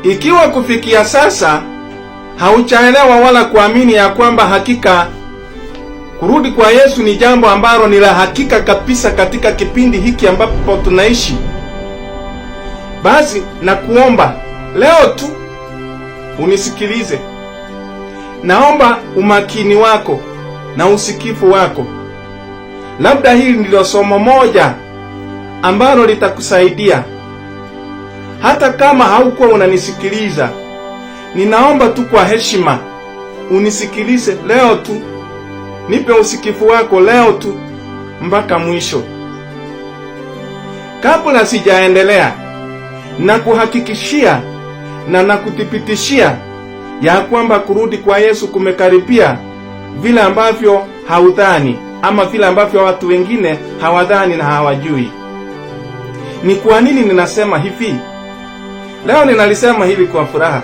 Ikiwa kufikia sasa hauchaelewa wala kuamini ya kwamba hakika kurudi kwa Yesu ni jambo ambalo ni la hakika kabisa katika kipindi hiki ambapo tunaishi, basi na kuomba leo tu unisikilize. Naomba umakini wako na usikifu wako. Labda hili ndilo somo moja ambalo litakusaidia. Hata kama haukuwa unanisikiliza, ninaomba tu kwa heshima unisikilize leo tu. Nipe usikifu wako leo tu mpaka mwisho. Kabla sijaendelea, nakuhakikishia na nakuthibitishia ya kwamba kurudi kwa Yesu kumekaribia vile ambavyo haudhani, ama vile ambavyo watu wengine hawadhani na hawajui. Ni kwa nini ninasema hivi? Leo ninalisema hivi kwa furaha,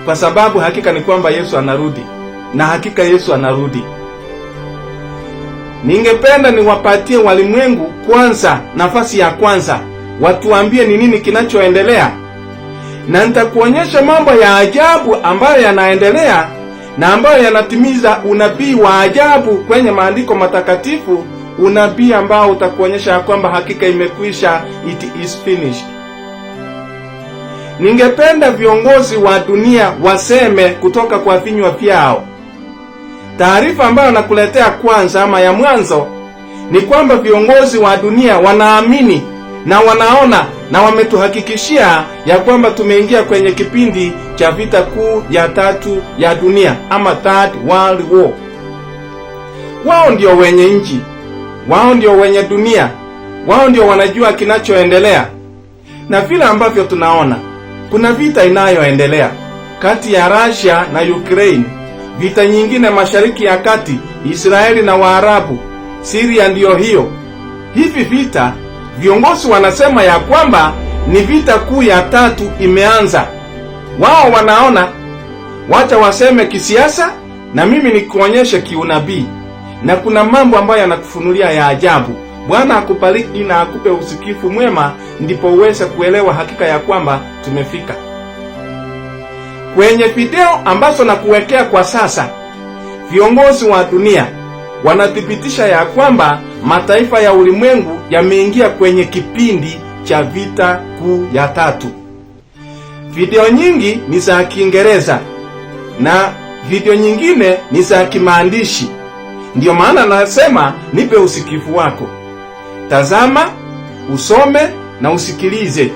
kwa sababu hakika ni kwamba Yesu anarudi, na hakika Yesu anarudi. Ningependa niwapatie walimwengu kwanza nafasi ya kwanza, watuambie ni nini kinachoendelea, na nitakuonyesha mambo ya ajabu ambayo yanaendelea na ambayo yanatimiza unabii wa ajabu kwenye maandiko matakatifu, unabii ambao utakuonyesha ya kwamba hakika imekwisha, it is finished. Ningependa viongozi wa dunia waseme kutoka kwa vinywa vyao. Taarifa ambayo nakuletea kwanza ama ya mwanzo ni kwamba viongozi wa dunia wanaamini na wanaona na wametuhakikishia ya kwamba tumeingia kwenye kipindi cha vita kuu ya tatu ya dunia, ama Third World War. Wao ndio wenye nchi, wao ndio wenye dunia, wao ndio wanajua kinachoendelea. Na vile ambavyo tunaona kuna vita inayoendelea kati ya Russia na Ukraine, vita nyingine Mashariki ya Kati, Israeli na Waarabu, Syria ndiyo hiyo. Hivi vita viongozi wanasema ya kwamba ni vita kuu ya tatu imeanza. Wao wanaona, wacha waseme kisiasa na mimi nikuonyeshe kiunabii. Na kuna mambo ambayo yanakufunulia ya ajabu. Bwana akubariki na akupe usikifu mwema, ndipo uweze kuelewa hakika ya kwamba tumefika. Kwenye video ambazo nakuwekea kwa sasa, viongozi wa dunia wanathibitisha ya kwamba mataifa ya ulimwengu yameingia kwenye kipindi cha vita kuu ya tatu. Video nyingi ni za Kiingereza na video nyingine ni za kimaandishi. Ndiyo maana nasema nipe usikifu wako. Tazama, usome na usikilize.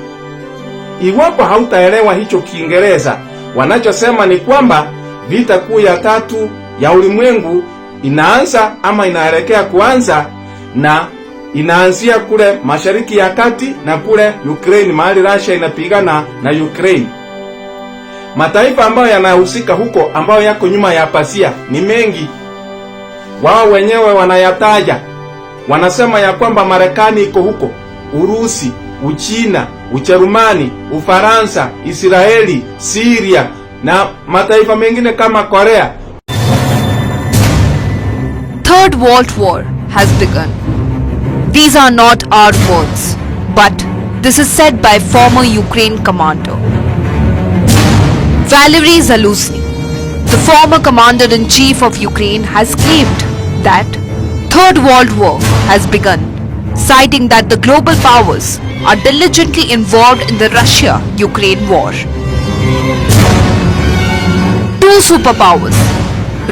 Iwapo hautaelewa hicho Kiingereza, wanachosema ni kwamba vita kuu ya tatu ya ulimwengu inaanza ama inaelekea kuanza, na inaanzia kule Mashariki ya Kati na kule Ukraine, mahali Russia inapigana na Ukraine. Mataifa ambayo yanahusika huko, ambayo yako nyuma ya pazia, ni mengi. Wao wenyewe wanayataja. Wanasema ya kwamba Marekani iko huko, Urusi, Uchina, Ujerumani, Ufaransa, Israeli, Syria na mataifa mengine kama Korea. Third World War has begun. These are not our words, but this is said by former Ukraine commander Valery Zaluzhny. The former commander-in-chief of Ukraine has claimed that Third World War has begun, citing that the global powers are diligently involved in the Russia-Ukraine war. Two superpowers,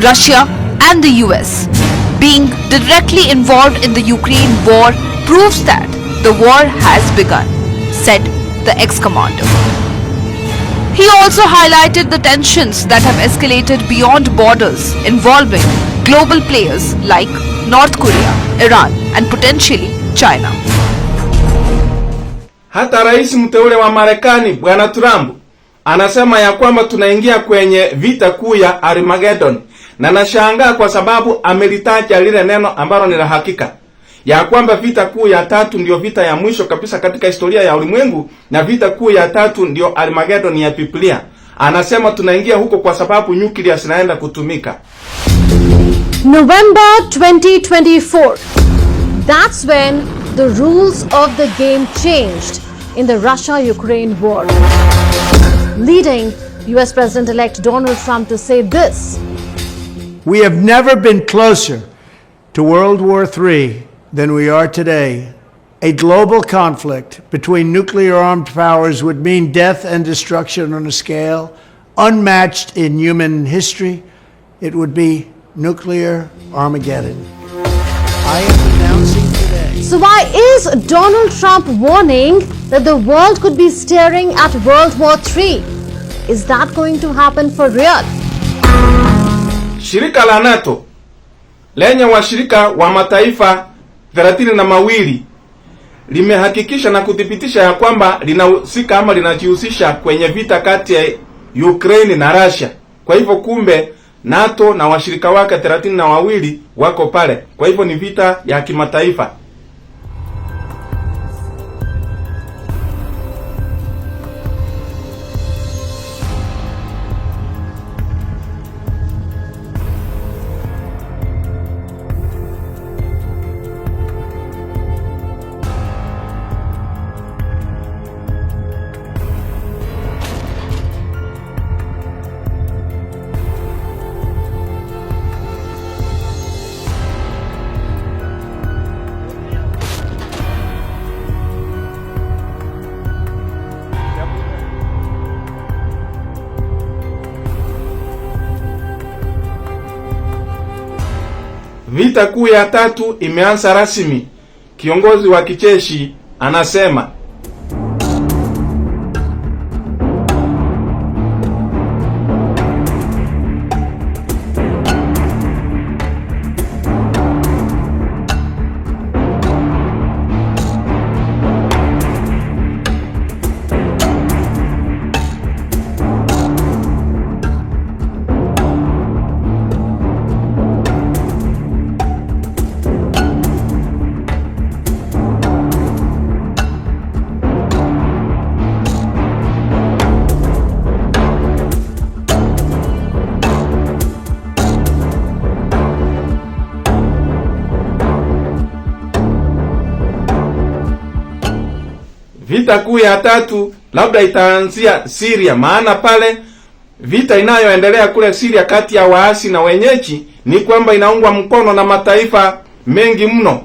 Russia and the US, being directly involved in the Ukraine war proves that the war has begun, said the ex-commander. He also highlighted the tensions that have escalated beyond borders, involving global players like North Korea, Iran and potentially China. Hata rais mteule wa Marekani Bwana Trump anasema ya kwamba tunaingia kwenye vita kuu ya Armageddon, na nashangaa kwa sababu amelitaja lile neno ambalo ni la hakika. ya kwamba vita kuu ya tatu ndio vita ya mwisho kabisa katika historia ya ulimwengu, na vita kuu ya tatu ndio Armageddon ya Biblia. Anasema tunaingia huko kwa sababu nuclear zinaenda kutumika. November 2024. That's when the rules of the game changed in the Russia-Ukraine war, leading US President-elect Donald Trump to say this: "We have never been closer to World War III than we are today. A global conflict between nuclear-armed powers would mean death and destruction on a scale unmatched in human history. It would be nuclear Armageddon." I am announcing today. So why is Donald Trump warning that the world could be staring at World War III? Is that going to happen for real? Shirika la NATO lenye washirika wa mataifa 32 limehakikisha na kuthibitisha ya kwamba linahusika ama linajihusisha kwenye vita kati ya Ukraine na Russia. Kwa hivyo kumbe NATO na washirika wake 32 wako pale. Kwa hivyo ni vita ya kimataifa. Vita kuu ya tatu imeanza rasmi. Kiongozi wa kijeshi anasema vita kuu ya tatu labda itaanzia Syria, maana pale vita inayoendelea kule Syria kati ya waasi na wenyeji ni kwamba inaungwa mkono na mataifa mengi mno.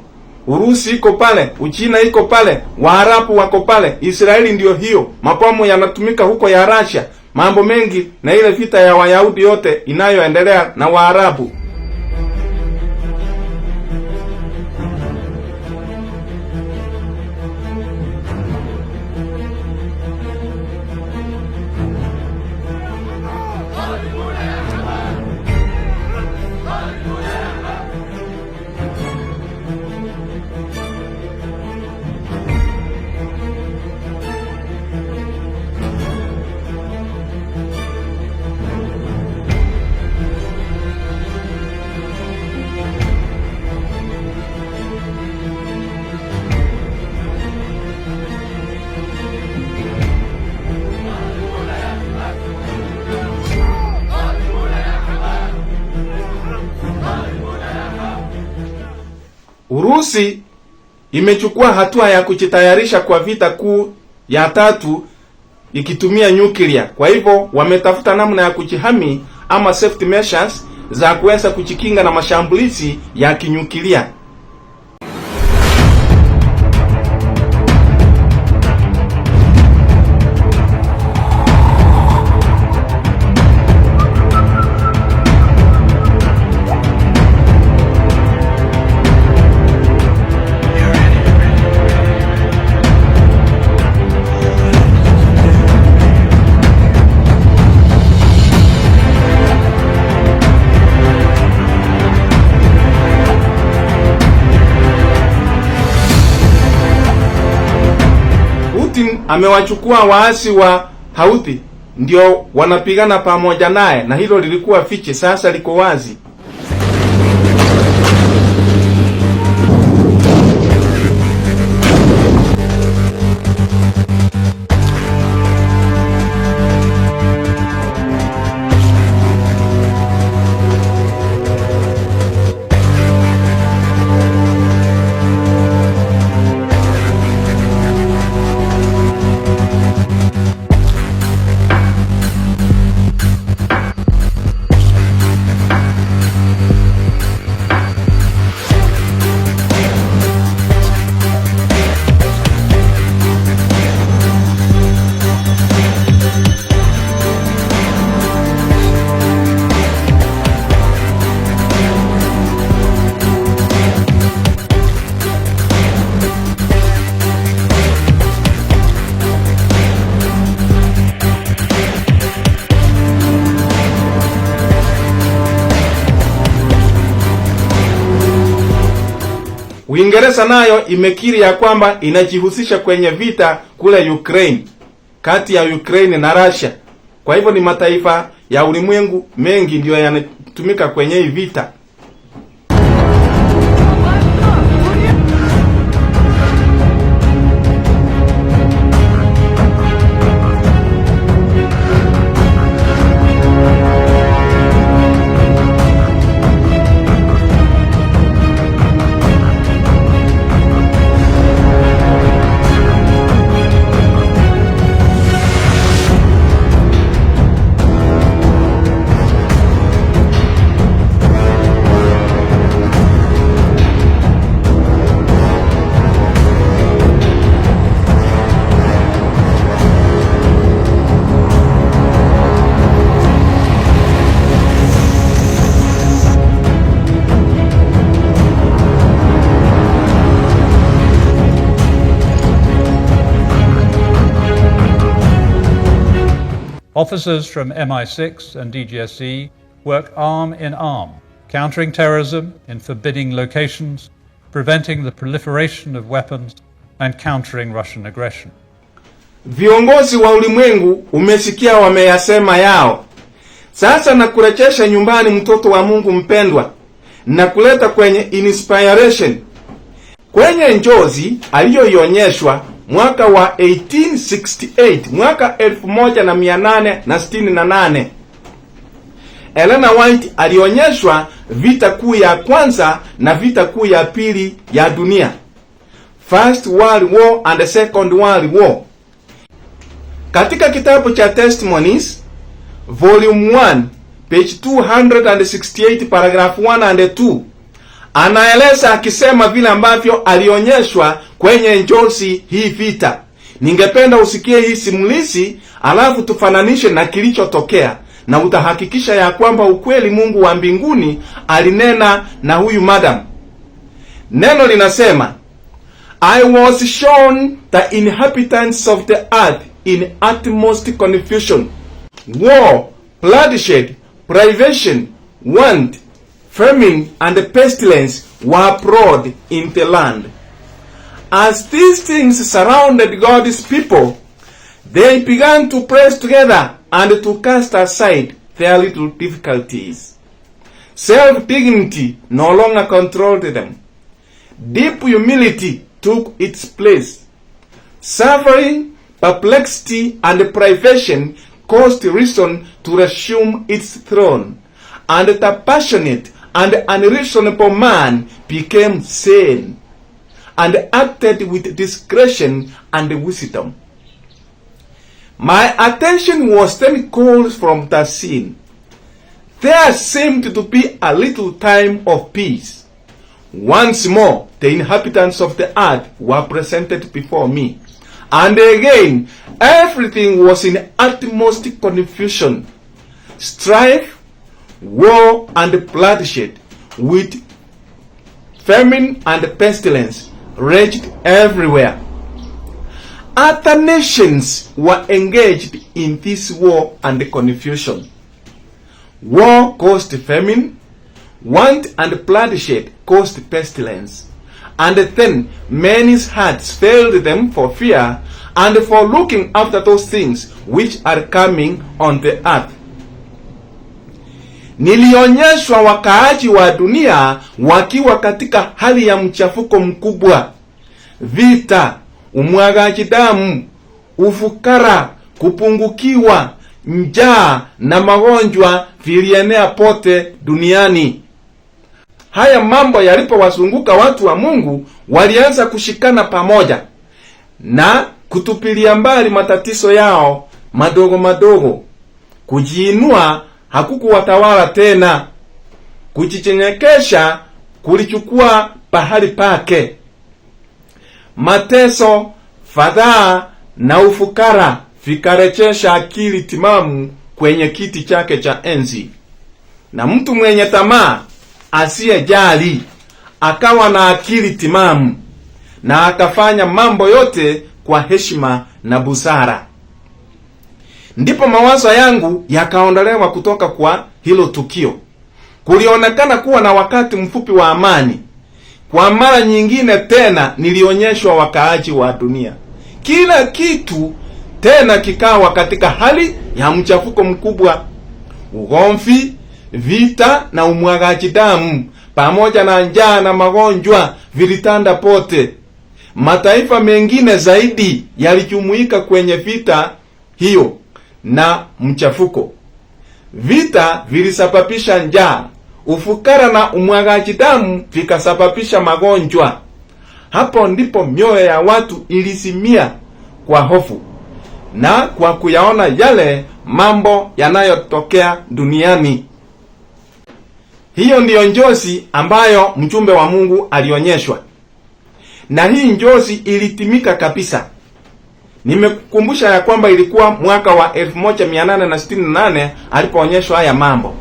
Urusi iko pale, Uchina iko pale, Waarabu wako pale, Israeli ndio hiyo. Mabomu yanatumika huko ya Russia, mambo mengi, na ile vita ya Wayahudi yote inayoendelea na Waarabu. Urusi imechukua hatua ya kujitayarisha kwa vita kuu ya tatu ikitumia nyuklia. Kwa hivyo wametafuta namna ya kujihami ama safety measures za kuweza kujikinga na mashambulizi ya kinyuklia. Putin amewachukua waasi wa Houthi ndio wanapigana pamoja naye, na hilo lilikuwa fiche, sasa liko wazi. Uingereza nayo imekiri ya kwamba inajihusisha kwenye vita kule Ukraine, kati ya Ukraine na Russia. Kwa hivyo ni mataifa ya ulimwengu mengi ndio yanatumika kwenye hii vita. Officers from MI6 and DGSE work arm in arm, countering terrorism in forbidding locations, preventing the proliferation of weapons, and countering Russian aggression. Viongozi wa ulimwengu umesikia wameyasema yao. Sasa na kurejesha nyumbani mtoto wa Mungu mpendwa, na kuleta kwenye inspiration, kwenye njozi aliyoionyeshwa mwaka wa 1868, mwaka 1868. Ellen White alionyeshwa vita kuu ya kwanza na vita kuu ya pili ya dunia, First World War and the Second World War. Katika kitabu cha Testimonies Volume 1 page 268 paragraph 1 and 2, anaeleza akisema vile ambavyo alionyeshwa kwenye njozi hii vita. Ningependa usikie hii simulizi alafu tufananishe na kilichotokea, na utahakikisha ya kwamba ukweli Mungu wa mbinguni alinena na huyu madam. Neno linasema, I was shown the inhabitants of the earth in utmost confusion. War, bloodshed, privation, want, famine and pestilence were abroad in the land. As these things surrounded God's people, they began to press together and to cast aside their little difficulties. Self-dignity no longer controlled them. Deep humility took its place. Suffering, perplexity, and privation caused reason to resume its throne, and the passionate and unreasonable man became sane, and acted with discretion and wisdom. My attention was then called from the scene. There seemed to be a little time of peace. Once more, the inhabitants of the earth were presented before me, and again everything was in utmost confusion. Strife, war, and bloodshed, with famine and pestilence raged everywhere. Other nations were engaged in this war and confusion. War caused famine, want and bloodshed caused pestilence, and then men's hearts failed them for fear and for looking after those things which are coming on the earth. Nilionyeshwa wakaaji wa dunia wakiwa katika hali ya mchafuko mkubwa. Vita, umwagaji damu, ufukara, kupungukiwa, njaa na magonjwa vilienea pote duniani. Haya mambo yalipowazunguka watu wa Mungu, walianza kushikana pamoja na kutupilia mbali matatizo yao madogo madogo. Kujiinua hakukuwatawala tena. Kujichenekesha kulichukua pahali pake. Mateso, fadhaa na ufukara vikarejesha akili timamu kwenye kiti chake cha enzi. Na mtu mwenye tamaa asiyejali akawa na akili timamu na akafanya mambo yote kwa heshima na busara. Ndipo mawazo yangu yakaondolewa kutoka kwa hilo tukio. Kulionekana kuwa na wakati mfupi wa amani. Kwa mara nyingine tena nilionyeshwa wakaaji wa dunia. Kila kitu tena kikawa katika hali ya mchafuko mkubwa. Ugomvi, vita na umwagaji damu pamoja na njaa na magonjwa vilitanda pote. Mataifa mengine zaidi yalijumuika kwenye vita hiyo na mchafuko. Vita vilisababisha njaa, ufukara na umwagaji damu vikasababisha magonjwa. Hapo ndipo mioyo ya watu ilizimia kwa hofu na kwa kuyaona yale mambo yanayotokea duniani. Hiyo ndiyo njozi ambayo mjumbe wa Mungu alionyeshwa. Na hii njozi ilitimika kabisa. Nimekukumbusha ya kwamba ilikuwa mwaka wa 1868 alipoonyeshwa haya mambo.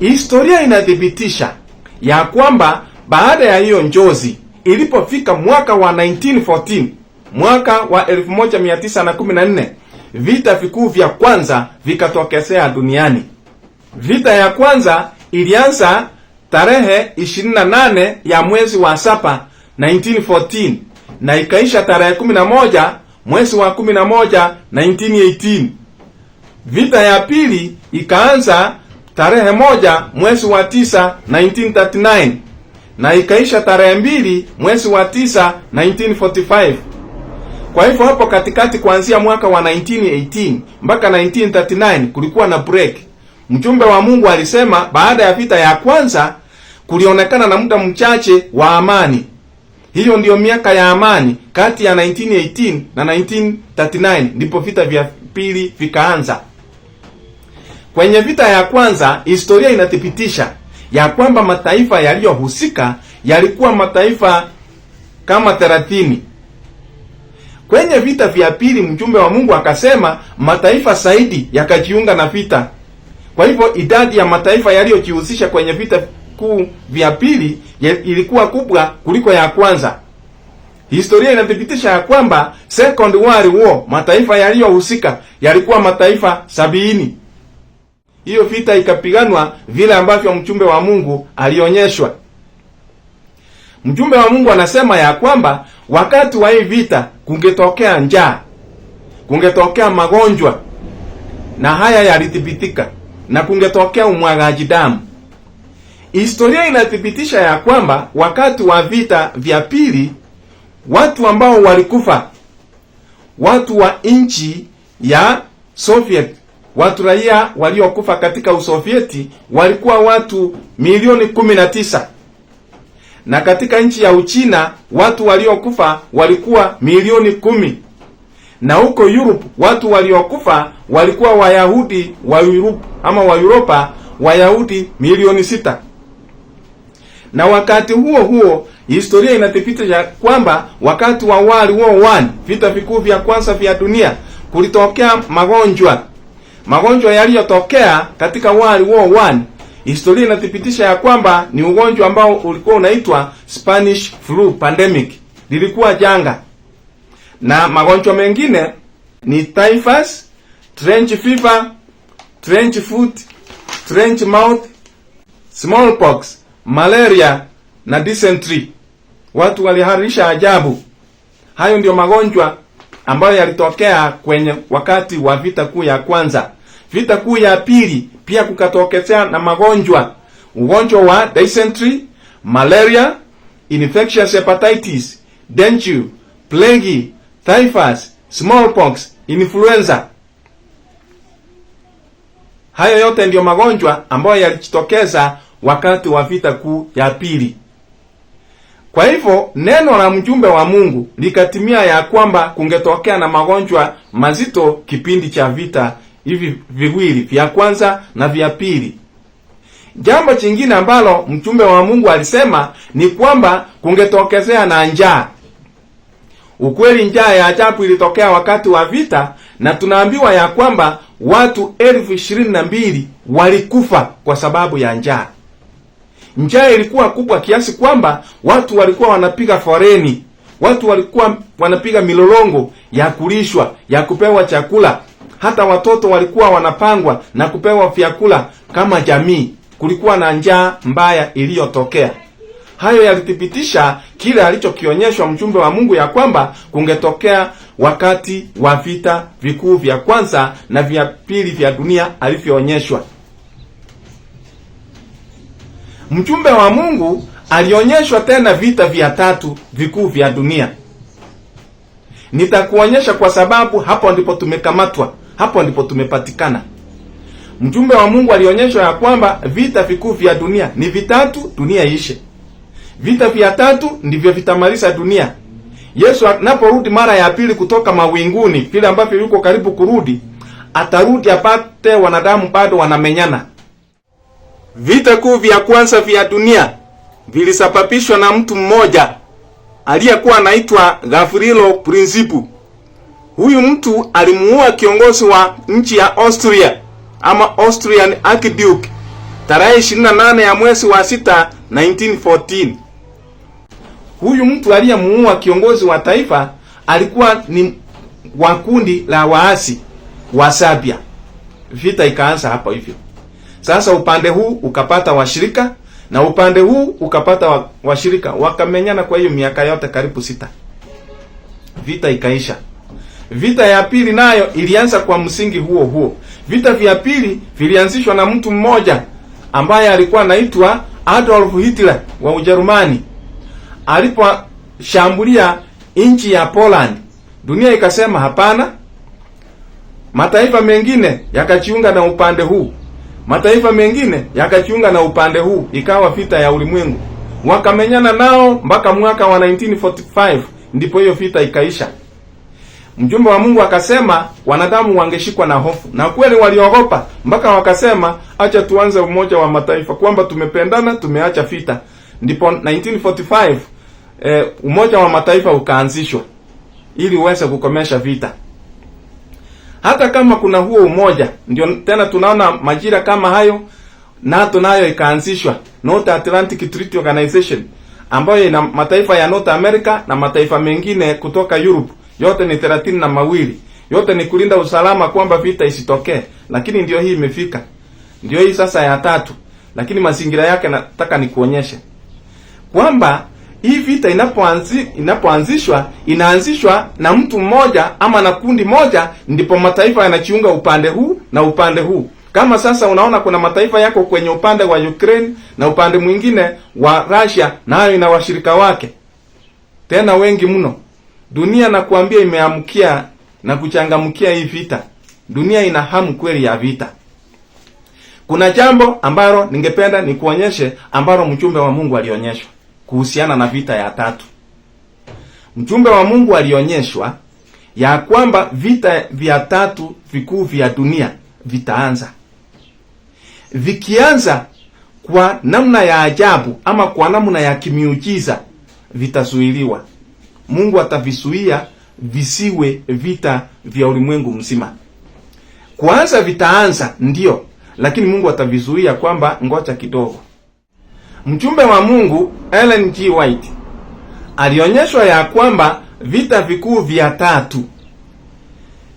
Historia inathibitisha ya kwamba baada ya hiyo njozi, ilipofika mwaka wa 1914, mwaka wa 1914, vita vikuu vya kwanza vikatokezea duniani. Vita ya kwanza ilianza tarehe 28 ya mwezi wa 7 1914 na ikaisha tarehe 11 mwezi wa 11 1918. Vita ya pili ikaanza tarehe 1 mwezi wa 9 1939 na ikaisha tarehe 2 mwezi wa 9 1945. Kwa hivyo hapo katikati kuanzia mwaka wa 1918 mpaka 1939 kulikuwa na break. Mjumbe wa Mungu alisema baada ya vita ya kwanza kulionekana na muda mchache wa amani. Hiyo ndiyo miaka ya amani kati ya 1918 na 1939, ndipo vita vya pili vikaanza. Kwenye vita ya kwanza, historia inathibitisha ya kwamba mataifa yaliyohusika yalikuwa mataifa kama 30. Kwenye vita vya pili, mjumbe wa Mungu akasema mataifa zaidi yakajiunga na vita. Kwa hivyo idadi ya mataifa yaliyojihusisha kwenye vita kuu vya pili ilikuwa kubwa kuliko ya kwanza. Historia inathibitisha ya kwamba Second World War mataifa yaliyohusika yalikuwa mataifa 70. Hiyo vita ikapiganwa vile ambavyo mjumbe wa Mungu alionyeshwa. Mjumbe wa Mungu anasema ya kwamba wakati wa hii vita kungetokea njaa, kungetokea magonjwa, na haya yalithibitika, na kungetokea umwagaji damu. Historia inathibitisha ya kwamba wakati wa vita vya pili, watu ambao walikufa, watu wa nchi ya Soviet, watu raia waliokufa katika Usovieti walikuwa watu milioni 19. Na katika nchi ya Uchina watu waliokufa walikuwa milioni 10. Na huko Europe watu waliokufa walikuwa Wayahudi wa Europe ama wa Europa, Wayahudi milioni 6. Na wakati huo huo historia inathibitisha kwamba wakati wa World War I, vita vikuu vya kwanza vya dunia, kulitokea magonjwa yaliyotokea katika World War I. Historia inathibitisha ya kwamba ni ugonjwa ambao ulikuwa unaitwa Spanish flu pandemic. Lilikuwa janga. Na magonjwa mengine ni typhus, trench fever, trench foot, trench mouth, smallpox, malaria na dysentery. Watu waliharisha ajabu. Hayo ndio magonjwa ambayo yalitokea kwenye wakati wa vita kuu ya kwanza. Vita kuu ya pili pia kukatokezea na magonjwa. Ugonjwa wa dysentery, malaria, infectious hepatitis, dengue, plague, typhus, smallpox, influenza. Hayo yote ndiyo magonjwa ambayo yalijitokeza wakati wa vita kuu ya pili. Kwa hivyo neno la mjumbe wa Mungu likatimia ya kwamba kungetokea na magonjwa mazito kipindi cha vita hivi viwili vya kwanza na vya pili. Jambo jingine ambalo mjumbe wa Mungu alisema ni kwamba kungetokezea na njaa. Ukweli njaa ya ajabu ilitokea wakati wa vita, na tunaambiwa ya kwamba watu 22,000 walikufa kwa sababu ya njaa. Njaa ilikuwa kubwa kiasi kwamba watu walikuwa wanapiga foreni. Watu walikuwa wanapiga milolongo ya kulishwa, ya kupewa chakula. Hata watoto walikuwa wanapangwa na kupewa vyakula kama jamii. Kulikuwa na njaa mbaya iliyotokea. Hayo yalithibitisha kile alichokionyeshwa mjumbe wa Mungu, ya kwamba kungetokea wakati wa vita vikuu vya kwanza na vya pili vya dunia alivyoonyeshwa. Mjumbe wa Mungu alionyeshwa tena vita vya tatu vikuu vya dunia. Nitakuonyesha kwa sababu hapo ndipo tumekamatwa, hapo ndipo tumepatikana. Mjumbe wa Mungu alionyeshwa ya kwamba vita vikuu vya dunia ni vitatu, dunia ishe. Vita vya tatu ndivyo vitamaliza dunia. Yesu anaporudi mara ya pili kutoka mawinguni, vile ambavyo yuko karibu kurudi, atarudi apate wanadamu bado wanamenyana. Vita kuu vya kwanza vya dunia vilisababishwa na mtu mmoja aliyekuwa anaitwa Gavrilo Princip. Huyu mtu alimuua kiongozi wa nchi ya Austria ama Austrian Archduke tarehe 28 ya mwezi wa 6 1914. Huyu mtu aliyemuua kiongozi wa taifa alikuwa ni wa kundi la waasi wa Serbia. Vita ikaanza hapo hivyo. Sasa upande huu ukapata washirika na upande huu ukapata washirika, wakamenyana kwa hiyo miaka yote karibu 6. Vita ikaisha. Vita ya pili nayo ilianza kwa msingi huo huo. Vita vya pili vilianzishwa na mtu mmoja ambaye alikuwa anaitwa Adolf Hitler wa Ujerumani. Aliposhambulia nchi ya Poland, dunia ikasema hapana. Mataifa mengine yakajiunga na upande huu, mataifa mengine yakajiunga na upande huu, ikawa vita ya ulimwengu. Wakamenyana nao mpaka mwaka wa 1945, ndipo hiyo vita ikaisha. Mjumbe wa Mungu akasema wanadamu wangeshikwa na hofu, na kweli waliogopa mpaka wakasema acha tuanze umoja wa mataifa, kwamba tumependana, tumeacha vita. Ndipo 1945 umoja wa mataifa ukaanzishwa ili uweze kukomesha vita. Hata kama kuna huo umoja, ndio tena tunaona majira kama hayo NATO nayo ikaanzishwa, North Atlantic Treaty Organization, ambayo ina mataifa ya North America na mataifa mengine kutoka Europe. Yote ni 32. Yote ni kulinda usalama kwamba vita isitokee. Lakini ndio hii imefika. Ndio hii sasa ya tatu. Lakini mazingira yake nataka nikuonyeshe kwamba hii vita inapoanzishwa inaanzishwa na mtu mmoja ama na kundi moja, ndipo mataifa yanajiunga upande huu na upande huu. Kama sasa unaona kuna mataifa yako kwenye upande wa Ukraine na upande mwingine wa Russia, nayo ina washirika wake tena wengi mno. Dunia nakuambia imeamkia na kuchangamkia hii vita. Dunia ina hamu kweli ya vita. Kuna jambo ambalo ningependa nikuonyeshe ambalo mjumbe wa Mungu alionyeshwa kuhusiana na vita ya tatu. Mjumbe wa Mungu alionyeshwa ya kwamba vita vya tatu vikuu vya dunia vitaanza. Vikianza kwa namna ya ajabu ama kwa namna ya kimiujiza, vitazuiliwa. Mungu atavisuia visiwe vita vya ulimwengu mzima. Kwanza vitaanza ndio, lakini Mungu atavizuia kwamba ngoja kidogo. Mjumbe wa Mungu Ellen G. White alionyeshwa ya kwamba vita vikuu vya tatu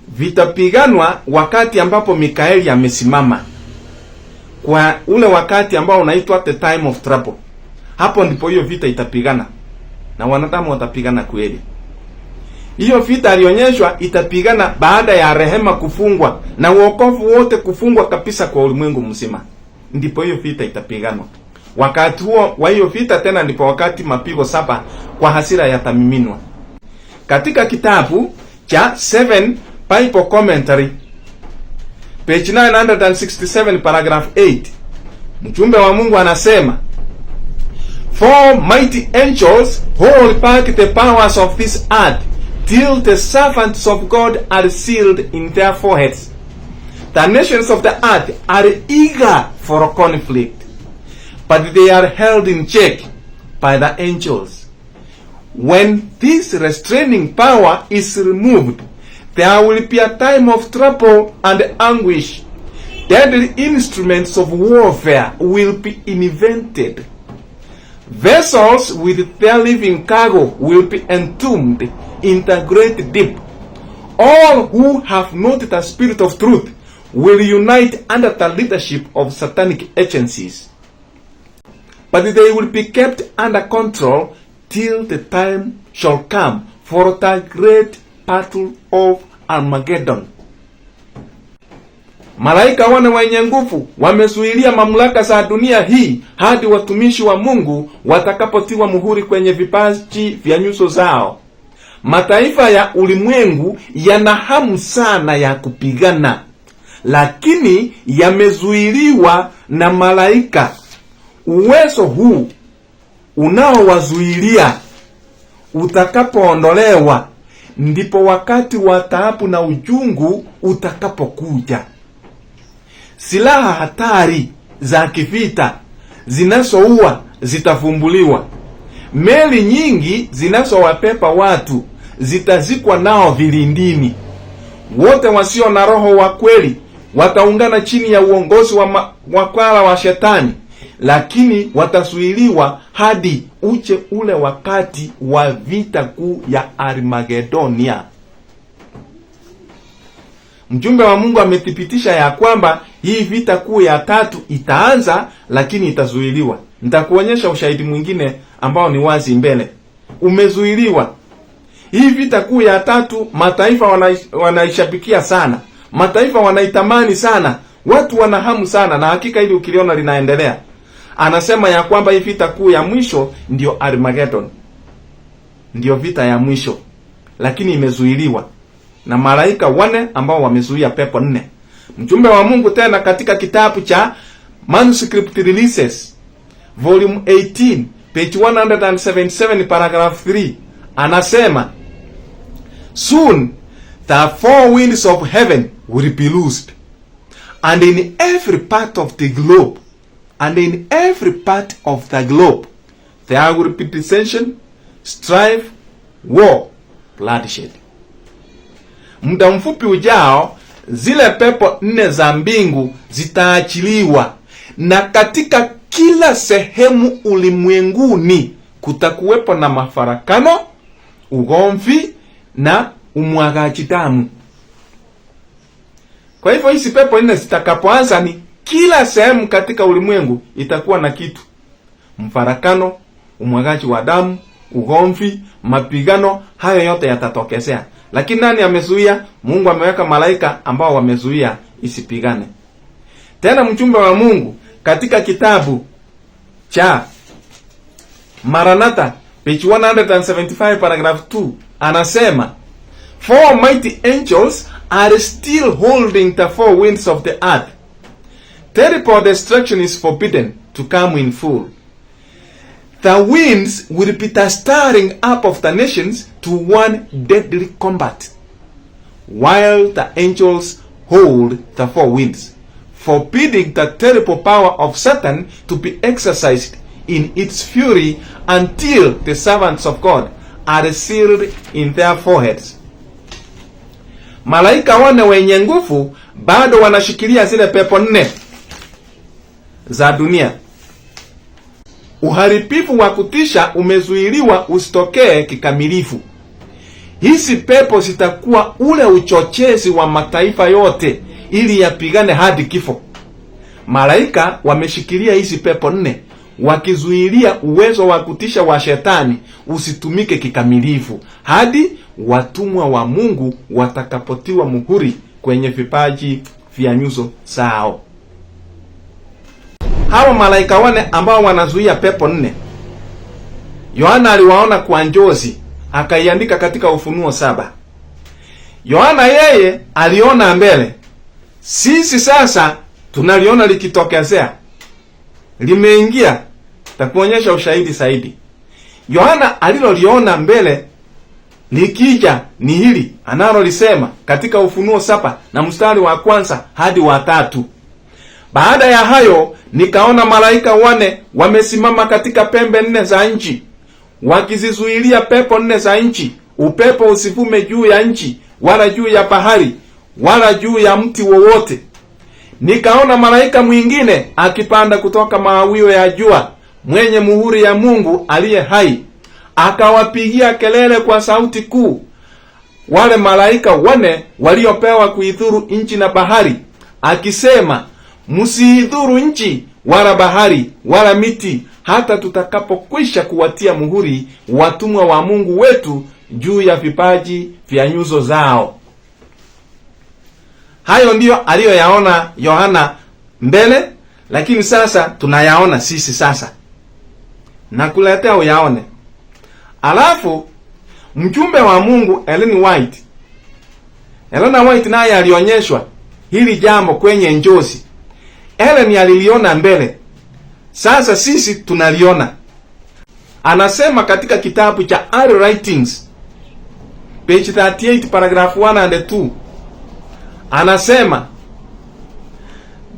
vitapiganwa wakati ambapo Mikaeli amesimama, kwa ule wakati ambao unaitwa the time of trouble. Hapo ndipo hiyo vita itapigana na wanadamu watapigana kweli. Hiyo vita alionyeshwa itapigana baada ya rehema kufungwa na wokovu wote kufungwa kabisa kwa ulimwengu mzima. Ndipo hiyo vita itapiganwa. Wakati huo wa hiyo vita tena ndipo wakati mapigo 7 kwa hasira yatamiminwa. Katika kitabu cha 7 Bible Commentary page 967 paragraph 8, mjumbe wa Mungu anasema, 4 mighty angels hold back the powers of this earth till the servants of God are sealed in their foreheads. The nations of the earth are eager for a conflict, but they are held in check by the angels. When this restraining power is removed, there will be a time of trouble and anguish. Deadly instruments of warfare will be invented. Vessels with their living cargo will be entombed in the great deep. All who have not the spirit of truth will unite under the leadership of satanic agencies. but they will be kept under control till the time shall come for the great battle of Armageddon. Malaika wane wenye nguvu wamezuilia mamlaka za dunia hii hadi watumishi wa Mungu watakapotiwa muhuri kwenye vipaji vya nyuso zao. Mataifa ya ulimwengu yana hamu sana ya kupigana, lakini yamezuiliwa na malaika. Uwezo huu unaowazuilia utakapoondolewa, ndipo wakati wa taabu na ujungu utakapokuja. Silaha hatari za kivita zinazoua zitavumbuliwa. Meli nyingi zinazowapepa watu zitazikwa nao vilindini. Wote wasio na roho wa kweli wataungana chini ya uongozi wa wakala wa Shetani, lakini watazuiliwa hadi uje ule wakati wa vita kuu ya Armagedonia. Mjumbe wa Mungu amethibitisha ya kwamba hii vita kuu ya tatu itaanza, lakini itazuiliwa. Nitakuonyesha ushahidi mwingine ambao ni wazi mbele. Umezuiliwa. Hii vita kuu ya tatu mataifa wanaishabikia sana. Mataifa wanaitamani sana. Watu wanahamu sana, na hakika hili ukiliona linaendelea. Anasema ya kwamba hii vita kuu ya mwisho ndio Armageddon. Ndio vita ya mwisho. Lakini imezuiliwa na malaika wane ambao wamezuia pepo 4. Mjumbe wa Mungu tena katika kitabu cha Manuscript Releases Volume 18 page 177 paragraph 3 anasema, soon the four winds of heaven will be loosed, and in every part of the globe, there will be dissension, strife, war, bloodshed. Muda mfupi ujao zile pepo 4 za mbingu zitaachiliwa, na katika kila sehemu ulimwenguni kutakuwepo na mafarakano, ugomvi na umwagaji damu. Kwa hivyo hizi pepo 4 zitakapoanza, ni kila sehemu katika ulimwengu itakuwa na kitu: mfarakano, umwagaji wa damu, ugomvi, mapigano. Hayo yote yatatokezea. Lakini nani amezuia? Mungu ameweka malaika ambao wamezuia isipigane. Tena mjumbe wa Mungu katika kitabu cha Maranatha page 175 paragraph 2 anasema, four mighty angels are still holding the four winds of the earth. Terrible destruction is forbidden to come in full. The winds will be the stirring up of the nations to one deadly combat, while the angels hold the four winds, forbidding the terrible power of Satan to be exercised in its fury until the servants of God are sealed in their foreheads. Malaika wane wenye nguvu bado wanashikilia zile pepo 4 za dunia. Uharibifu wa kutisha umezuiliwa usitokee kikamilifu. Hizi pepo zitakuwa ule uchochezi wa mataifa yote ili yapigane hadi kifo. Malaika wameshikilia hizi pepo 4 wakizuilia uwezo wa kutisha wa Shetani usitumike kikamilifu hadi watumwa wa Mungu watakapotiwa muhuri kwenye vipaji vya nyuso zao. Hawa malaika wane ambao wanazuia pepo 4, Yohana aliwaona kwa njozi, akaiandika katika Ufunuo 7. Yohana yeye aliona mbele. Sisi sasa tunaliona likitokezea. Limeingia. Takuonyesha ushahidi zaidi. Yohana aliloliona mbele likija ni hili analolisema katika Ufunuo 7 na mstari wa 1 hadi wa 3. Baada ya hayo nikaona malaika 4 wamesimama katika pembe 4 za nchi, wakizizuilia pepo 4 za nchi, upepo usivume juu ya nchi, wala juu ya bahari, wala juu ya mti wowote. Nikaona malaika mwingine akipanda kutoka mawio ya jua, mwenye muhuri ya Mungu aliye hai. Akawapigia kelele kwa sauti kuu wale malaika 4 waliopewa kuidhuru nchi na bahari, akisema, msiidhuru nchi wala bahari wala miti hata tutakapokwisha kuwatia muhuri watumwa wa Mungu wetu juu ya vipaji vya nyuso zao. Hayo ndiyo aliyoyaona Yohana mbele, lakini sasa tunayaona sisi sasa. Na kuletea uyaone. Alafu mjumbe wa Mungu Ellen White naye alionyeshwa hili jambo kwenye njozi. Ellen aliliona mbele. Sasa sisi tunaliona. Anasema katika kitabu cha Early Writings page 38 paragraph 1 and 2. Anasema,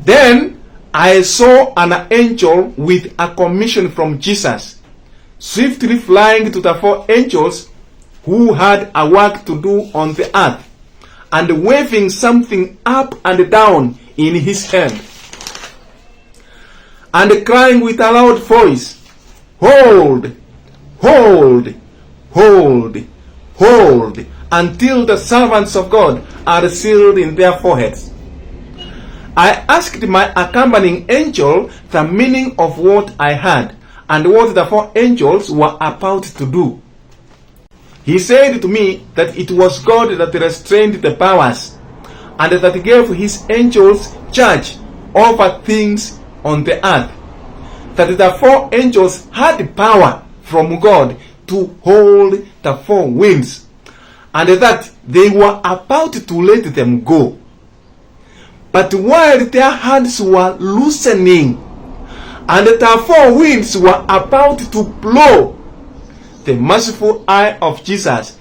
"Then I saw an angel with a commission from Jesus, swiftly flying to the 4 angels who had a work to do on the earth, and waving something up and down in his hand, and crying with a loud voice, 'Hold, hold, hold, hold, until the servants of God are sealed in their foreheads.' I asked my accompanying angel the meaning of what I heard, and what the 4 angels were about to do. He said to me that it was God that restrained the powers, and that gave his angels charge over things on the earth, that the 4 angels had power from God to hold the 4 winds, and that they were about to let them go. But while their hands were loosening, and the 4 winds were about to blow, the merciful eye of Jesus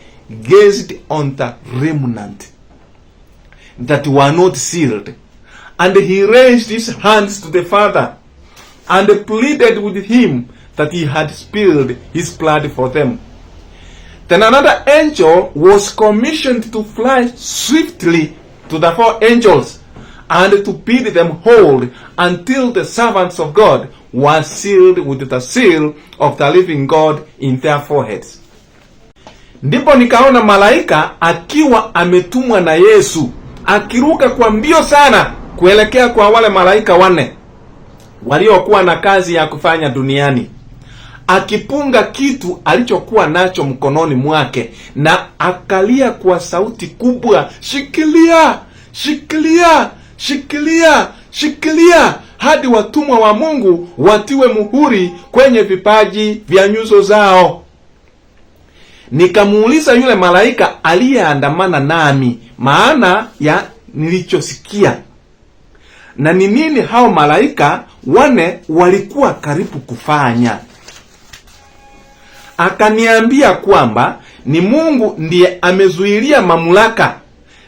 gazed on the remnant that were not sealed, and he raised his hands to the Father, and pleaded with him that he had spilled his blood for them. Then another angel was commissioned to fly swiftly to the 4 angels, and to bid them hold until the servants of God were sealed with the seal of the living God in their foreheads. Ndipo nikaona malaika akiwa ametumwa na Yesu, akiruka kwa mbio sana kuelekea kwa wale malaika 4 waliokuwa na kazi ya kufanya duniani, akipunga kitu alichokuwa nacho mkononi mwake, na akalia kwa sauti kubwa, "Shikilia, shikilia, shikilia, shikilia, hadi watumwa wa Mungu watiwe muhuri kwenye vipaji vya nyuso zao." Nikamuuliza yule malaika aliyeandamana nami maana ya nilichosikia, na ni nini hao malaika 4 walikuwa karibu kufanya. Akaniambia kwamba ni Mungu ndiye amezuilia mamlaka,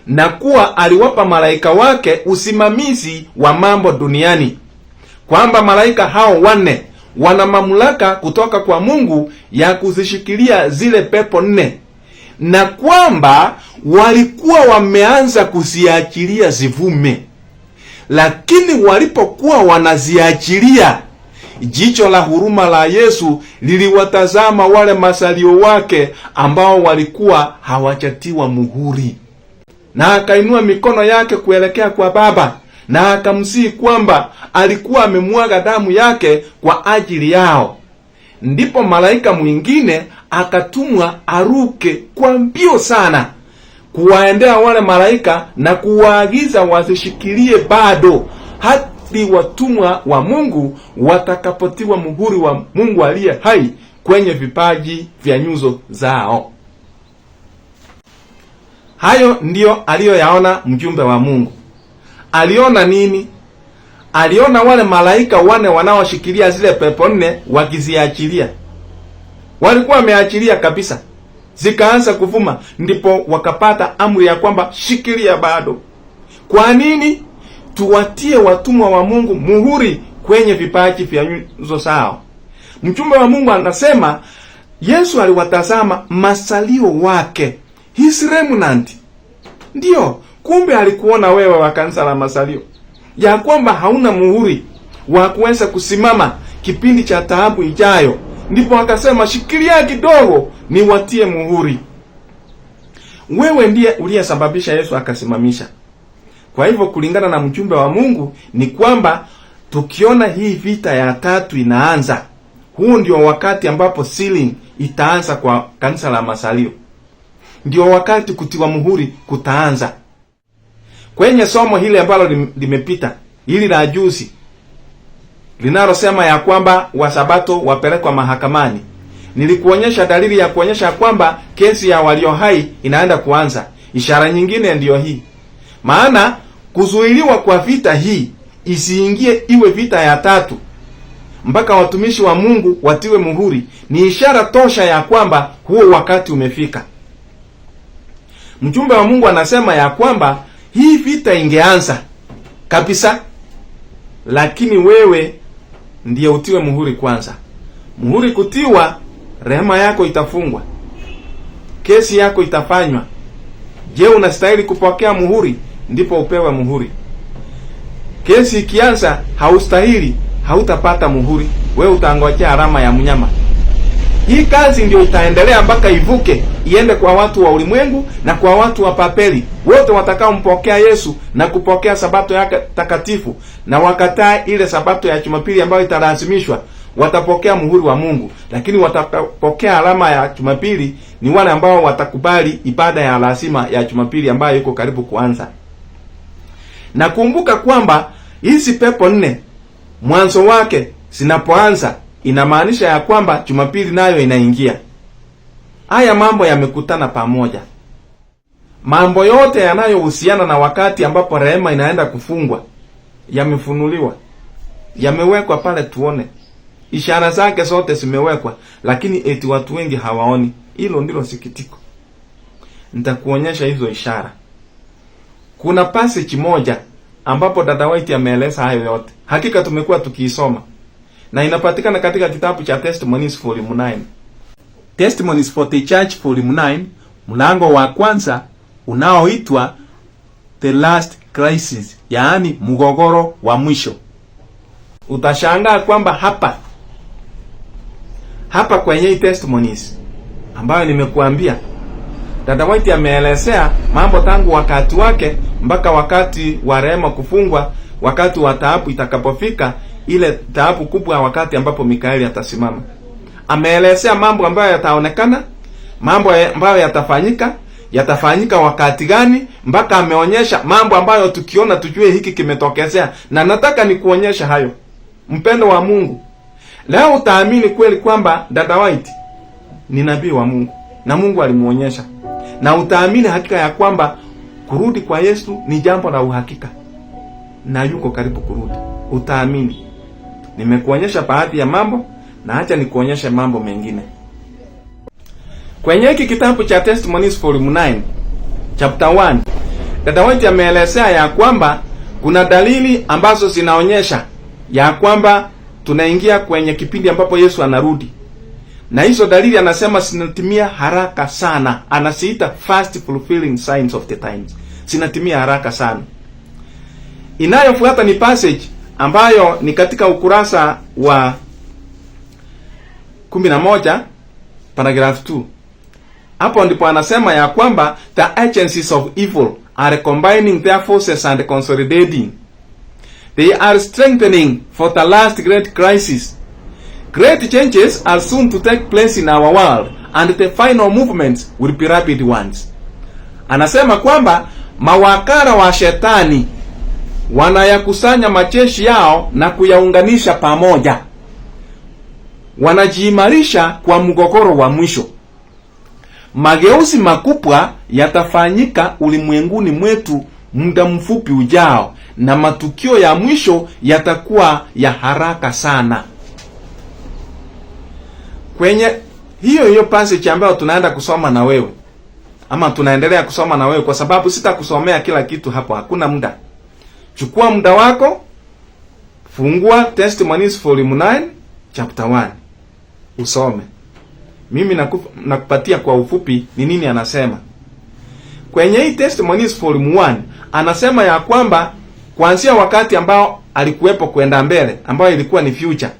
na kuwa aliwapa malaika wake usimamizi wa mambo duniani, kwamba malaika hao 4 wana mamlaka kutoka kwa Mungu ya kuzishikilia zile pepo 4, na kwamba walikuwa wameanza kuziachilia zivume. Lakini walipokuwa wanaziachilia, jicho la huruma la Yesu liliwatazama wale masalio wake ambao walikuwa hawajatiwa muhuri, na akainua mikono yake kuelekea kwa Baba, na akamsihi kwamba alikuwa amemwaga damu yake kwa ajili yao. Ndipo malaika mwingine akatumwa aruke kwa mbio sana kuwaendea wale malaika na kuwaagiza wasishikilie bado hadi watumwa wa Mungu watakapotiwa muhuri wa Mungu aliye hai kwenye vipaji vya nyuso zao. Hayo ndiyo aliyoyaona mjumbe wa Mungu. Aliona nini? Aliona wale malaika 4 wanaoshikilia zile pepo 4 wakiziachilia. Walikuwa wameachilia kabisa, zikaanza kuvuma. Ndipo wakapata amri ya kwamba shikilia bado. Kwa nini? Tuwatie watumwa wa Mungu muhuri kwenye vipaji vya nyuso zao. Mjumbe wa Mungu anasema Yesu aliwatazama masalio wake, his remnant. Ndio, kumbe alikuona wewe wa kanisa la masalio, ya kwamba hauna muhuri wa kuweza kusimama kipindi cha taabu ijayo. Ndipo akasema shikilia kidogo niwatie muhuri. Wewe ndiye uliyesababisha Yesu akasimamisha. Kwa hivyo kulingana na mjumbe wa Mungu ni kwamba tukiona hii vita ya 3 inaanza, huu ndio wakati ambapo sealing itaanza kwa kanisa la Masalio. Ndio wakati kutiwa muhuri kutaanza. Kwenye somo hili ambalo limepita, hili la juzi, linalosema ya kwamba wasabato wapelekwa mahakamani, nilikuonyesha dalili ya kuonyesha kwamba kesi ya walio hai inaenda kuanza. Ishara nyingine ndiyo hii. Maana kuzuiliwa kwa vita hii isiingie iwe vita ya tatu mpaka watumishi wa Mungu watiwe muhuri, ni ishara tosha ya kwamba huo wakati umefika. Mjumbe wa Mungu anasema ya kwamba hii vita ingeanza kabisa, lakini wewe ndiye utiwe muhuri kwanza. Muhuri kutiwa, rehema yako itafungwa, kesi yako itafanywa. Je, unastahili kupokea muhuri? Ndipo upewe muhuri. Kesi ikianza haustahili, hautapata muhuri, wewe utangojea alama ya mnyama. Hii kazi ndio itaendelea mpaka ivuke, iende kwa watu wa ulimwengu na kwa watu wa papeli. Wote watakao mpokea Yesu na kupokea sabato yake takatifu na wakataa ile sabato ya Jumapili ambayo italazimishwa, watapokea muhuri wa Mungu. Lakini watapokea alama ya Jumapili ni wale ambao watakubali ibada ya lazima ya Jumapili ambayo iko karibu kuanza. Na kumbuka kwamba hizi pepo 4 mwanzo wake zinapoanza inamaanisha ya kwamba Jumapili nayo inaingia. Haya mambo yamekutana pamoja. Mambo yote yanayohusiana na wakati ambapo rehema inaenda kufungwa yamefunuliwa, yamewekwa pale tuone. Ishara zake zote zimewekwa, lakini eti watu wengi hawaoni. Hilo ndilo sikitiko. Nitakuonyesha hizo ishara. Kuna passage moja ambapo dada White ameeleza hayo yote. Hakika tumekuwa tukiisoma. Na inapatikana katika kitabu cha Testimonies Volume 9. Testimonies for the Church Volume 9, mlango wa kwanza unaoitwa The Last Crisis, yaani mgogoro wa mwisho. Utashangaa kwamba hapa kwenye hii testimonies ambayo nimekuambia, dada White ameelezea mambo tangu wakati wake mpaka wakati wa rehema kufungwa, wakati wa taabu itakapofika, ile taabu kubwa, wakati ambapo Mikaeli atasimama. Ameelezea mambo ambayo yataonekana, mambo ambayo yatafanyika wakati gani, mpaka ameonyesha mambo ambayo tukiona tujue hiki kimetokezea. Na nataka nikuonyesha hayo, mpendo wa Mungu. Leo utaamini kweli kwamba dada White ni nabii wa Mungu na Mungu alimuonyesha, na utaamini hakika ya kwamba kurudi kwa Yesu ni jambo la uhakika na yuko karibu kurudi. Utaamini. Nimekuonyesha baadhi ya mambo na acha nikuonyeshe mambo mengine. Kwenye hiki kitabu cha Testimonies Volume 9, Chapter 1, dada White ameelezea ya kwamba kuna dalili ambazo zinaonyesha ya kwamba tunaingia kwenye kipindi ambapo Yesu anarudi. Na hizo dalili anasema zinatimia haraka sana. Anasiita fast fulfilling signs of the times. Zinatimia haraka sana. Inayofuata ni passage ambayo ni katika ukurasa wa 11 paragraph 2. Hapo ndipo anasema ya kwamba the agencies of evil are combining their forces and consolidating. They are strengthening for the last great crisis. Great changes are soon to take place in our world and the final movements will be rapid ones. Anasema kwamba mawakala wa shetani wanayakusanya majeshi yao na kuyaunganisha pamoja. Wanajiimarisha kwa mgogoro wa mwisho. Mageuzi makubwa yatafanyika ulimwenguni mwetu muda mfupi ujao, na matukio ya mwisho yatakuwa ya haraka sana. Kwenye hiyo passage ambayo tunaenda kusoma na wewe, ama tunaendelea kusoma na wewe, kwa sababu sitakusomea kila kitu hapo, hakuna muda. Chukua muda wako, fungua Testimonies Volume 9 Chapter 1 usome. Mimi nakupatia kwa ufupi ni nini anasema. Kwenye hii Testimonies Volume 1 anasema ya kwamba kuanzia wakati ambao alikuwepo kwenda mbele, ambao ilikuwa ni future,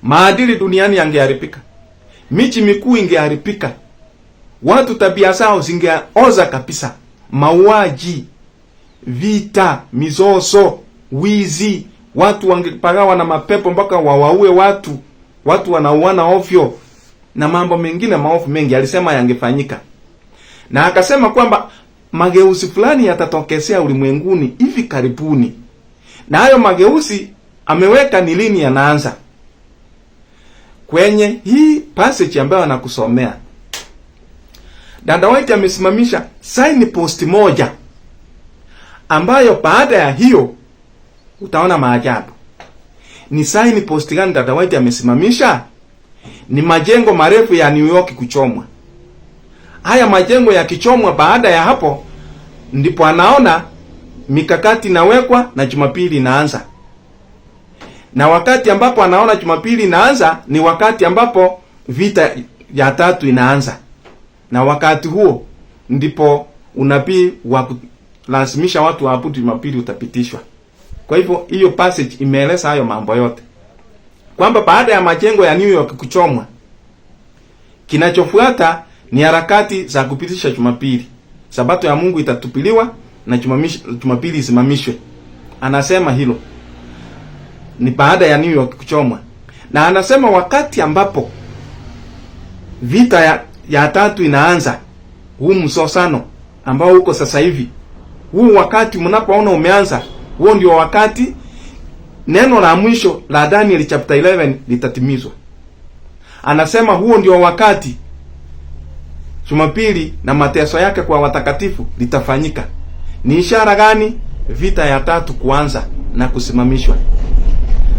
maadili duniani yangeharibika, miji mikuu ingeharibika, watu tabia zao zingeoza kabisa, mauaji, vita, mizozo, wizi, watu wangepagawa na mapepo mpaka wawaue watu, watu wanauana ovyo na mambo mengine maovu mengi alisema yangefanyika. Na akasema kwamba mageuzi fulani yatatokezea ulimwenguni hivi karibuni. Na hayo mageuzi ameweka ni lini yanaanza. Kwenye hii passage ambayo anakusomea, Dada White amesimamisha signpost moja ambayo baada ya hiyo utaona maajabu. Ni signpost gani Dada White amesimamisha? Ni majengo marefu ya New York kuchomwa. Haya majengo yakichomwa, baada ya hapo ndipo anaona mikakati inawekwa na Jumapili inaanza. Na wakati ambapo anaona Jumapili inaanza ni wakati ambapo vita ya tatu inaanza. Na wakati huo ndipo unabii wa kulazimisha watu waabudu Jumapili utapitishwa. Kwa hivyo hiyo passage imeeleza hayo mambo yote. Kwamba baada ya majengo ya New York kuchomwa, kinachofuata ni harakati za kupitisha Jumapili. Sabato ya Mungu itatupiliwa na Jumapili isimamishwe. Anasema hilo ni baada ya New York kuchomwa. Na anasema wakati ambapo vita ya tatu inaanza, huu msosano ambao uko sasa hivi, huu wakati mnapoona umeanza, huo ndio wakati neno la mwisho la Daniel chapter 11 litatimizwa. Anasema huo ndio wakati Jumapili na mateso yake kwa watakatifu litafanyika. Ni ishara gani? Vita ya tatu kuanza na kusimamishwa.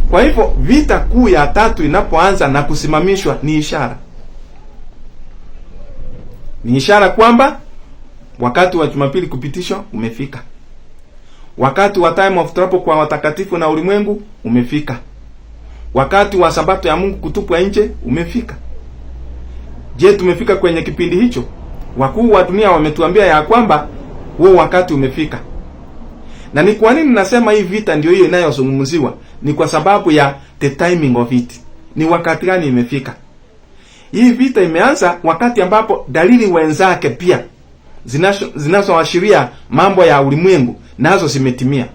Kwa hivyo vita kuu ya tatu inapoanza na kusimamishwa ni ishara. Ni ishara kwamba wakati wa Jumapili kupitishwa umefika. Wakati wa time of trouble kwa watakatifu na ulimwengu umefika. Wakati wa sabato ya Mungu kutupwa nje umefika. Je, tumefika kwenye kipindi hicho? Wakuu wa dunia wametuambia ya kwamba huo wakati umefika. Na ni kwa nini nasema hii vita ndio hiyo inayozungumziwa? Ni kwa sababu ya the timing of it. Ni wakati gani imefika? Hii vita imeanza wakati ambapo dalili wenzake pia zinazoashiria mambo ya ulimwengu nazo zimetimia.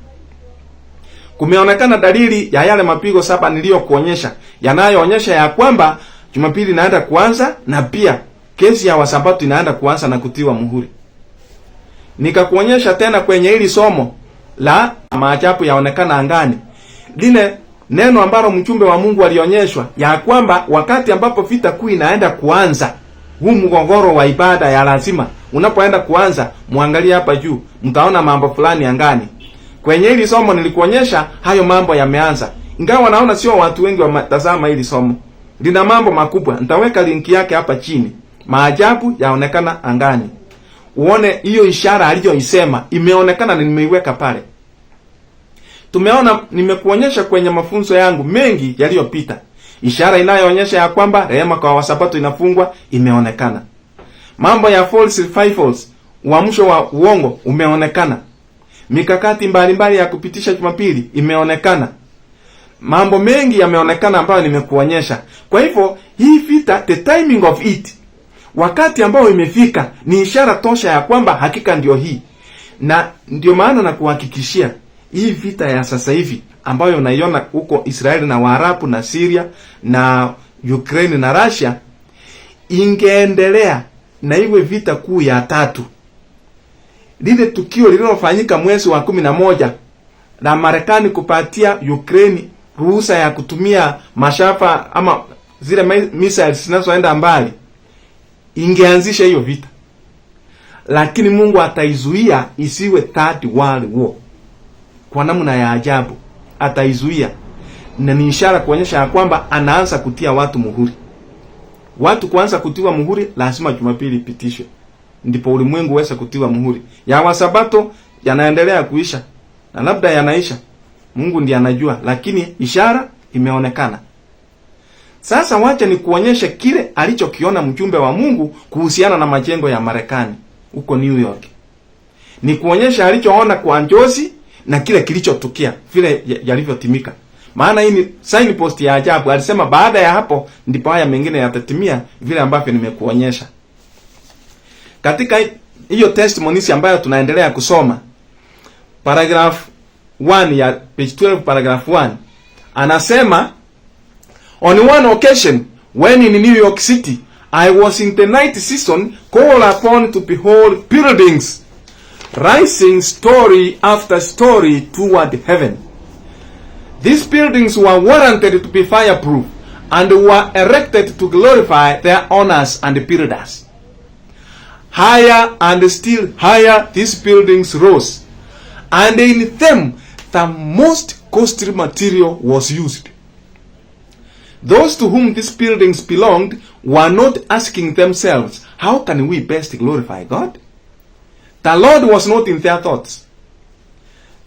Kumeonekana dalili ya yale mapigo 7 niliyokuonyesha, yanayoonyesha ya kwamba Jumapili inaenda kuanza na pia kesi ya wasabato inaenda kuanza na kutiwa muhuri. Nikakuonyesha tena kwenye hili somo la maajabu yaonekana angani, lile neno ambalo mjumbe wa Mungu alionyeshwa ya kwamba wakati ambapo vita kuu inaenda kuanza, huu mgogoro wa ibada ya lazima unapoenda kuanza, muangalie hapa juu, mtaona mambo fulani angani. Kwenye hili somo nilikuonyesha hayo mambo yameanza. Ingawa naona sio watu wengi wametazama hili somo. Lina mambo makubwa. Nitaweka linki yake hapa chini. Maajabu yaonekana angani. Uone hiyo ishara aliyoisema imeonekana na nimeiweka pale. Tumeona, nimekuonyesha kwenye mafunzo yangu mengi yaliyopita. Ishara inayoonyesha ya kwamba rehema kwa wasabato inafungwa imeonekana. Mambo ya false revivals, uamsho wa uongo umeonekana. Mikakati mbalimbali ya kupitisha Jumapili imeonekana. Mambo mengi yameonekana ambayo nimekuonyesha. Kwa hivyo hii vita, the timing of it, wakati ambao imefika, ni ishara tosha ya kwamba hakika ndio hii. Na ndio maana na kuhakikishia hii vita ya sasa hivi ambayo unaiona huko Israeli na Waarabu na Syria na Ukraine na Russia, ingeendelea na iwe vita kuu ya tatu, lile tukio lililofanyika mwezi wa 11 na Marekani kupatia Ukraine ruhusa ya kutumia mashafa ama zile missiles zinazoenda mbali, ingeanzisha hiyo vita. Lakini Mungu ataizuia isiwe third world war. Kwa namna ya ajabu ataizuia, na ni ishara kuonyesha ya kwamba anaanza kutia watu muhuri. Watu kuanza kutiwa muhuri, lazima Jumapili ipitishwe, ndipo ulimwengu uweze kutiwa muhuri. Ya wasabato yanaendelea kuisha na labda yanaisha, Mungu ndiye anajua, lakini ishara imeonekana. Sasa wacha ni kuonyesha kile alichokiona mjumbe wa Mungu kuhusiana na majengo ya Marekani huko New York. Ni kuonyesha alichoona kwa njozi na kile kilichotukia vile yalivyotimika. Maana hii ni signpost ya ajabu. Alisema baada ya hapo ndipo haya mengine yatatimia vile ambavyo nimekuonyesha. Katika hiyo testimonies ambayo tunaendelea kusoma, paragraph 1 ya page 12 paragraph 1, anasema On one occasion, when in New York City, I was in the night season called upon to behold buildings rising story after story toward heaven. These buildings were warranted to be fireproof and were erected to glorify their owners and builders. Higher and still higher these buildings rose, and in them the most costly material was used. Those to whom these buildings belonged were not asking themselves, how can we best glorify God? The Lord was not in their thoughts.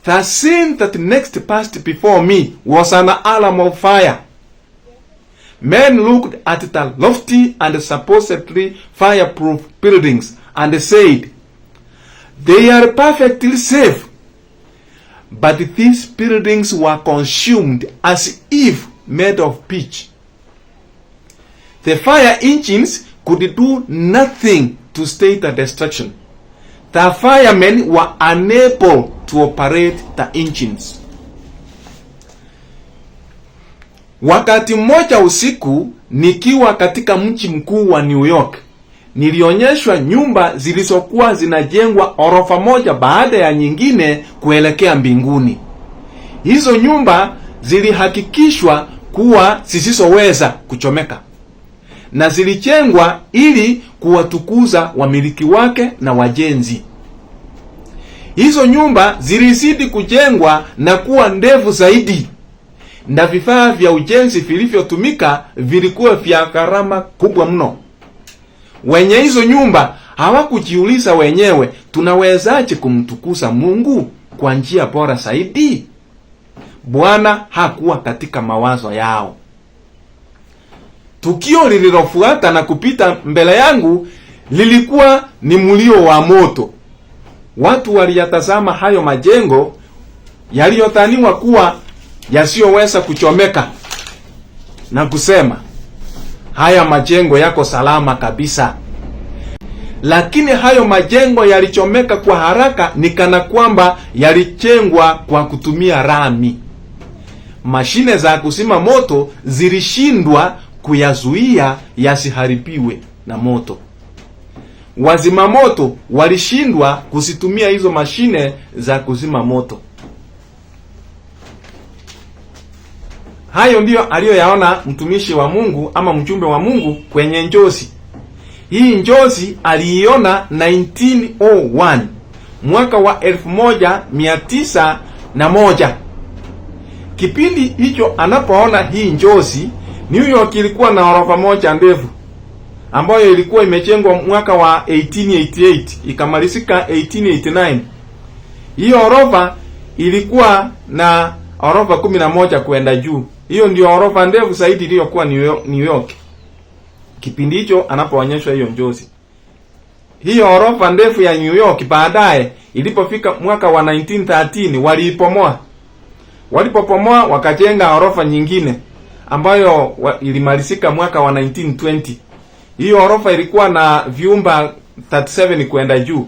The scene that next passed before me was an alarm of fire. Men looked at the lofty and supposedly fireproof buildings and said, they are perfectly safe. But these buildings were consumed as if made of pitch. The fire engines could do nothing to stay the destruction. The firemen were unable to operate the engines. Wakati mmoja usiku, nikiwa katika mji mkuu wa New York, nilionyeshwa nyumba zilizokuwa zinajengwa orofa moja baada ya nyingine kuelekea mbinguni. Hizo nyumba zilihakikishwa kuwa zisizoweza kuchomeka, na zilijengwa ili kuwatukuza wamiliki wake na wajenzi. Hizo nyumba zilizidi kujengwa na kuwa ndefu zaidi, na vifaa vya ujenzi vilivyotumika vilikuwa vya gharama kubwa mno. Wenye hizo nyumba hawakujiuliza wenyewe, tunawezaje kumtukuza Mungu kwa njia bora zaidi? Bwana hakuwa katika mawazo yao. Tukio lililofuata na kupita mbele yangu lilikuwa ni mlio wa moto. Watu waliyatazama hayo majengo yaliyotaniwa kuwa yasiyoweza kuchomeka na kusema, haya majengo yako salama kabisa. Lakini hayo majengo yalichomeka kwa haraka, ni kana kwamba yalijengwa kwa kutumia rami. Mashine za kuzima moto zilishindwa kuyazuia yasiharibiwe na moto. Wazima moto walishindwa kuzitumia hizo mashine za kuzima moto. Hayo ndiyo aliyoyaona mtumishi wa Mungu ama mjumbe wa Mungu kwenye njozi. Hii njozi aliiona 1901, mwaka wa 1901. Kipindi hicho anapoona hii njozi, New York ilikuwa na orofa moja ndefu ambayo ilikuwa imejengwa mwaka wa 1888 ikamalizika 1889. Hiyo orofa ilikuwa na orofa 11 kwenda juu. Hiyo ndio orofa ndefu zaidi iliyokuwa New York. Kipindi hicho anapoonyeshwa hiyo njozi. Hiyo orofa ndefu ya New York baadaye ilipofika mwaka wa 1913 waliipomoa. Walipopomoa wakajenga orofa nyingine ambayo ilimalizika mwaka wa 1920. Hiyo orofa ilikuwa na vyumba 37 kwenda juu.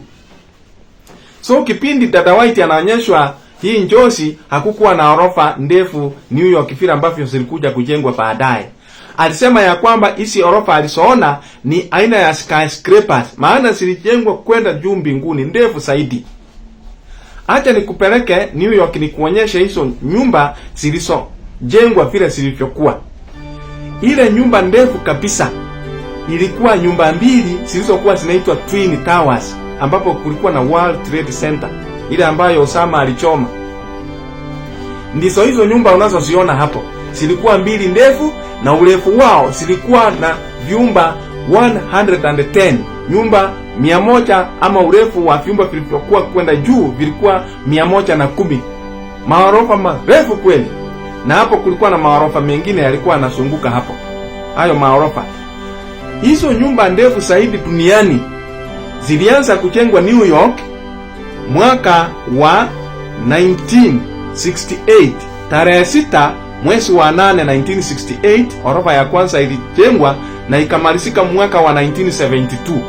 So kipindi Dada White anaonyeshwa hii njozi, hakukuwa na orofa ndefu New York vile ambavyo zilikuja kujengwa baadaye. Alisema ya kwamba hizi orofa alizoona ni aina ya skyscrapers, maana zilijengwa kwenda juu mbinguni, ndefu zaidi. Acha nikupeleke New York nikuonyeshe hizo nyumba zilizojengwa vile zilivyokuwa. Ile nyumba ndefu kabisa ilikuwa nyumba mbili zilizokuwa zinaitwa Twin Towers, ambapo kulikuwa na World Trade Center, ile ambayo Osama alichoma. Ndizo hizo nyumba unazoziona hapo. Zilikuwa mbili ndefu na urefu wao zilikuwa na vyumba 110. Nyumba 100 ama urefu wa vyumba vilivyokuwa kwenda juu vilikuwa 110. Maorofa marefu kweli. Na hapo kulikuwa na maorofa mengine yalikuwa yanazunguka hapo. Hayo maorofa. Hizo nyumba ndefu zaidi duniani zilianza kujengwa New York mwaka wa 1968. Tarehe 6 mwezi wa 8 1968, orofa ya kwanza ilijengwa na ikamalizika mwaka wa 1972.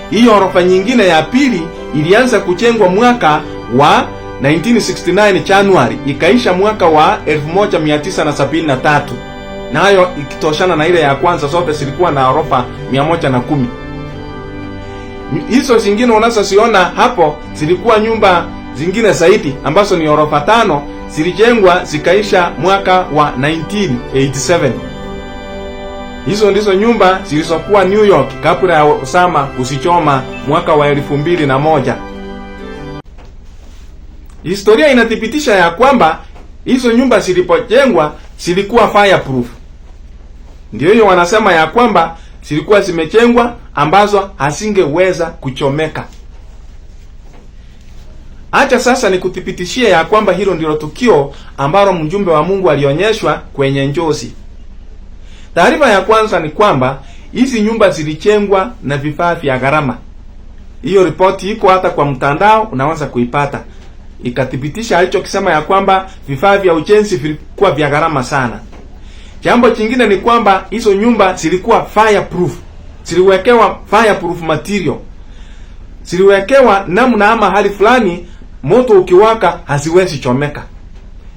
Hiyo orofa nyingine ya pili ilianza kujengwa mwaka wa 1969 January, ikaisha mwaka wa 1973. nayo ikitoshana na ile ya kwanza. Zote zilikuwa na orofa 110. Hizo zingine unazosiona hapo zilikuwa nyumba zingine zaidi ambazo ni orofa 5, zilijengwa zikaisha mwaka wa 1987. Hizo ndizo nyumba zilizokuwa New York kabla ya Osama kuzichoma mwaka wa 2001. Historia inathibitisha ya kwamba hizo nyumba zilipojengwa zilikuwa fireproof. Ndio hiyo wanasema ya kwamba zilikuwa zimejengwa ambazo hasingeweza kuchomeka. Acha sasa nikuthibitishie ya kwamba hilo ndilo tukio ambalo mjumbe wa Mungu alionyeshwa kwenye njozi. Taarifa ya kwanza ni kwamba hizi nyumba zilijengwa na vifaa vya gharama. Hiyo ripoti iko hata kwa mtandao, unaweza kuipata. Ikathibitisha alichokisema ya kwamba vifaa vya ujenzi vilikuwa vya gharama sana. Jambo jingine ni kwamba hizo nyumba zilikuwa fireproof. Ziliwekewa fireproof material. Ziliwekewa namna ama hali fulani moto ukiwaka haziwezi chomeka.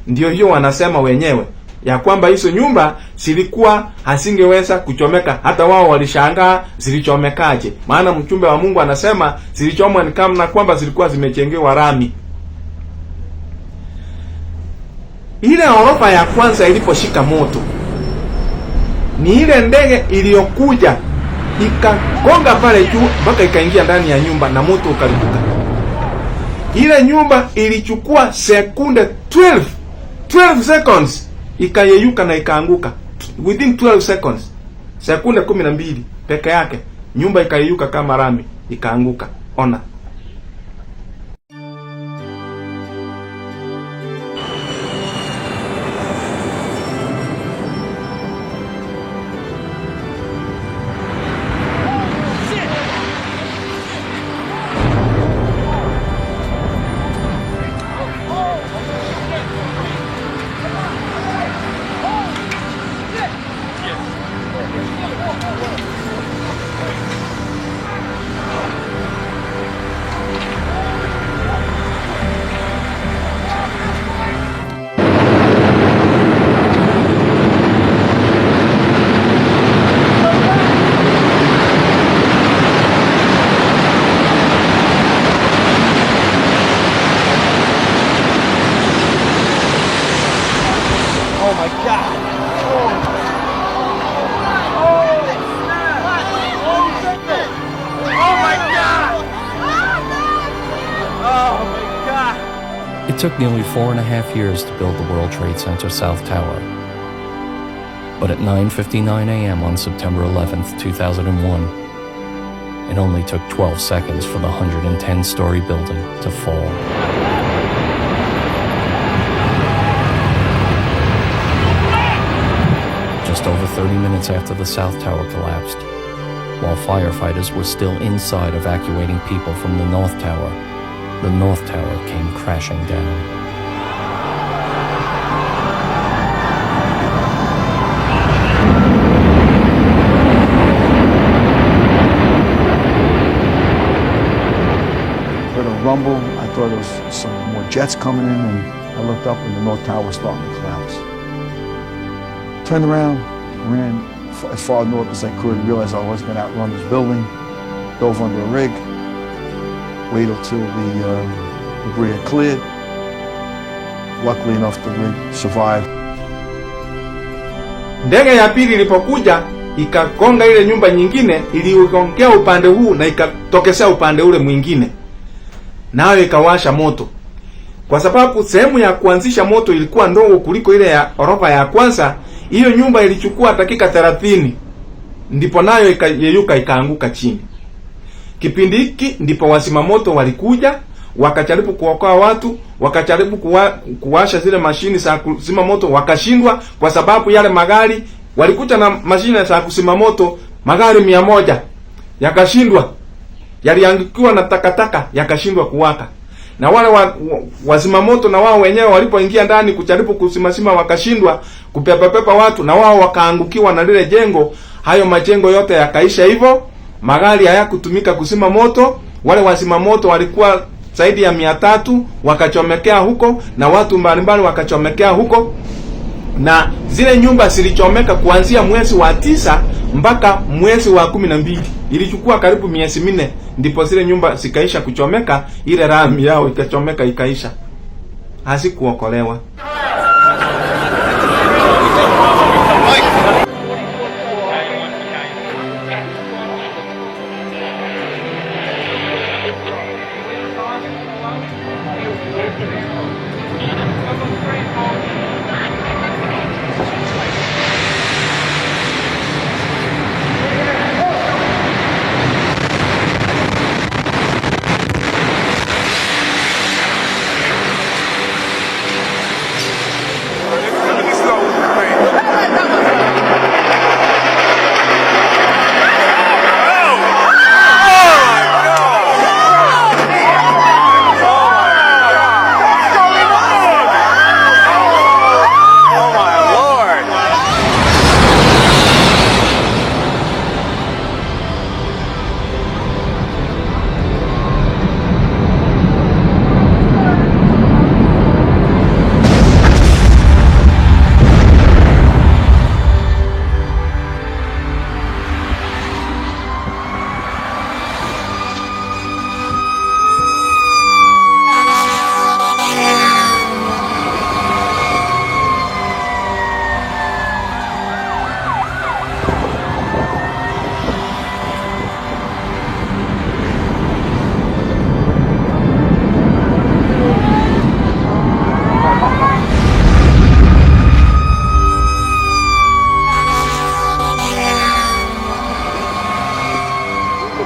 Ndio hiyo wanasema wenyewe ya kwamba hizo nyumba zilikuwa hasingeweza kuchomeka. Hata wao walishangaa zilichomekaje. Maana mjumbe wa Mungu anasema zilichomwa ni kama kwamba zilikuwa zimejengewa rami. Ile orofa ya kwanza iliposhika moto, ni ile ndege iliyokuja ikagonga pale juu mpaka ikaingia ndani ya nyumba na moto ukalipuka. Ile nyumba ilichukua sekunde 12 seconds ikayeyuka na ikaanguka. Within 12 seconds, sekunde 12 peke yake, nyumba ikayeyuka kama rami, ikaanguka. Ona. It took nearly 4.5 years to build the World Trade Center South Tower. But at 9:59 a.m. on September 11th, 2001, it only took 12 seconds for the 110-story building to fall. Just over 30 minutes after the South Tower collapsed, while firefighters were still inside evacuating people from the North Tower, the North Tower came crashing down. Heard a rumble. I thought there was some more jets coming in, and I looked up and the North Tower was starting to collapse. Turned around, ran as far north as I could, realized I wasn't going to outrun this building, dove under a rig, waited till the debris had cleared. Luckily enough, the rig survived. Ndege ya pili ilipokuja ikagonga ile nyumba nyingine, iliongea upande huu na ikatokesea upande ule mwingine, nayo ikawasha moto. Kwa sababu sehemu ya kuanzisha moto ilikuwa ndogo kuliko ile ya orofa ya kwanza, hiyo nyumba ilichukua dakika 30 ndipo nayo ikayeyuka ikaanguka chini. Kipindi hiki ndipo wasimamoto walikuja, wakajaribu kuokoa watu, wakajaribu kuwasha zile mashini za kuzima moto, wakashindwa kwa sababu yale magari walikuja na mashine za kuzima moto, magari 100 yakashindwa, yaliangukiwa na takataka yakashindwa kuwaka. Na wale wazima moto na wao wenyewe walipoingia ndani kujaribu kusimama wakashindwa kupepa watu, na wao wakaangukiwa na lile jengo. Hayo majengo yote yakaisha hivyo. Magari hayakutumika kuzima moto. Wale wazima moto walikuwa zaidi ya 300 wakachomekea huko, na watu mbalimbali wakachomekea huko. na zile nyumba zilichomeka kuanzia mwezi wa 9 mpaka mwezi wa 12. Ilichukua karibu miezi 4 ndipo zile nyumba zikaisha kuchomeka, ile rami yao ikachomeka ikaisha. Hazikuokolewa.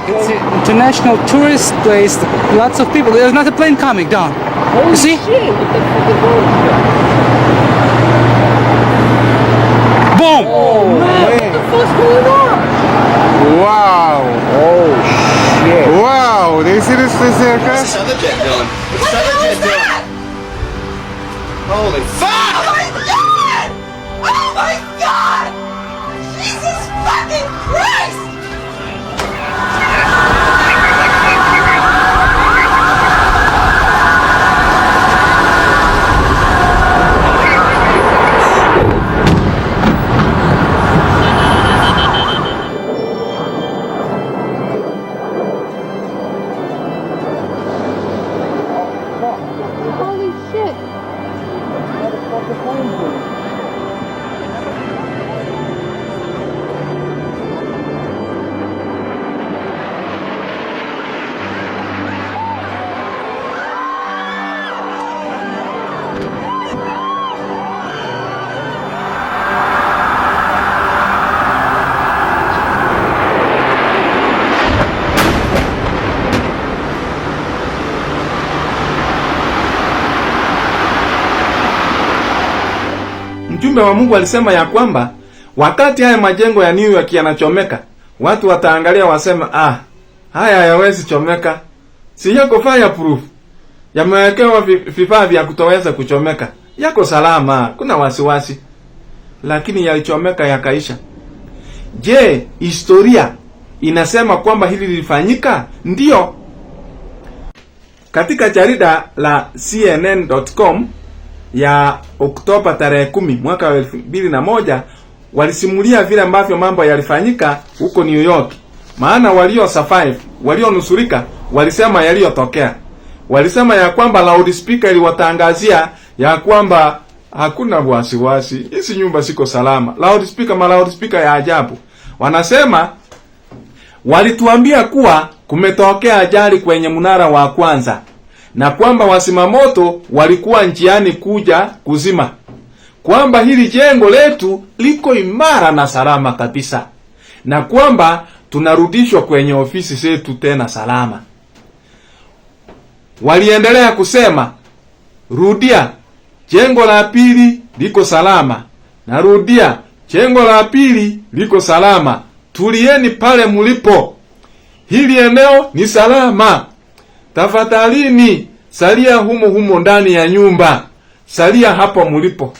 It's an international tourist place. Lots of people. There's not a plane coming down. You see? Boom! Oh, man. What the fuck's going on? Wow. Oh, shit. Wow. Did you see this aircraft? What's the other jet doing? What's the other jet doing? Holy fuck! Oh my god! Oh my god! Jesus fucking Christ! Holy shit. Mjumbe wa Mungu alisema ya kwamba wakati haya majengo ya New York yanachomeka, watu wataangalia wasema, haya hayawezi chomeka. Si yako fireproof. Yamewekewa vifaa vya kutoweza kuchomeka. Yako salama, kuna wasiwasi. Lakini yalichomeka yakaisha. Je, historia inasema kwamba hili lilifanyika? Ndiyo. Katika jarida la CNN.com ya Oktoba tarehe 10 mwaka wa 2001 walisimulia vile ambavyo mambo yalifanyika huko New York. Maana walio survive, walionusurika walisema yaliyotokea. Walisema ya kwamba loudspeaker iliwatangazia ya kwamba hakuna wasiwasi, hizi nyumba siko salama. Loudspeaker ya ajabu. Wanasema walituambia kuwa kumetokea ajali kwenye mnara wa kwanza, na kwamba wasimamoto walikuwa njiani kuja kuzima, kwamba hili jengo letu liko imara na salama kabisa, na kwamba tunarudishwa kwenye ofisi zetu tena salama. Waliendelea kusema, rudia, jengo la pili liko salama. Narudia, jengo la pili liko salama. Tulieni pale mulipo. Hili eneo ni salama. Tafadhalini, salia humo ndani ya nyumba. Salia hapo mulipo.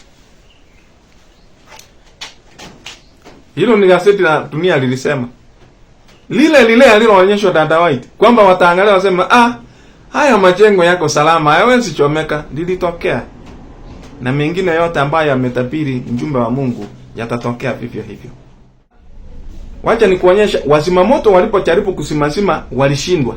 Hilo ni gazeti la Dunia lilisema. Lile aliloonyeshwa Dada White kwamba wataangalia wasema, haya majengo yako salama, hayawezi chomeka, lilitokea. na mengine yote ambayo yametabiri mjumbe wa Mungu yatatokea vivyo hivyo. Wacha nikuonyesha, wazimamoto walipojaribu kusimazima walishindwa.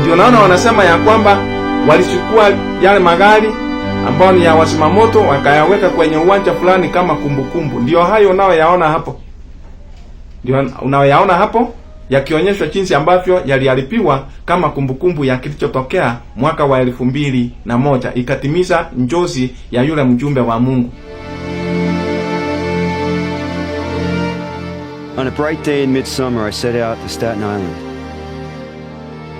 Ndio naona wanasema ya kwamba walichukua yale magari ambao ni ya wazimamoto wakayaweka kwenye uwanja fulani kama kumbukumbu. Ndio hayo unayoyaona hapo. Ndio unayoyaona hapo yakionyeshwa jinsi ambavyo yaliharibiwa kama kumbukumbu ya kilichotokea mwaka wa 2001, ikatimiza njozi ya yule mjumbe wa Mungu. On a bright day in midsummer, I set out to Staten Island.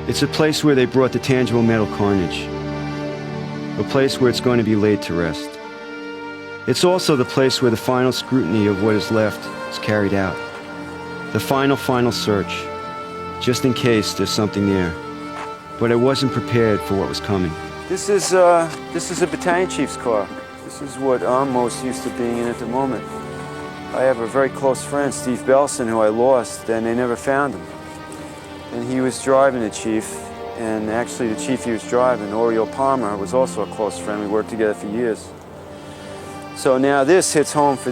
It's a place where they brought the tangible metal carnage. A place where it's going to be laid to rest. It's also the place where the final scrutiny of what is left is carried out. The final search, just in case there's something there. But I wasn't prepared for what was coming. This is a battalion chief's car. This is what I'm most used to being in at the moment. I have a very close friend, Steve Belson, who I lost, and they never found him. And he was driving the chief, and actually the chief he was driving, Oriole Palmer, was also a close friend. We worked together for years. So now this hits home for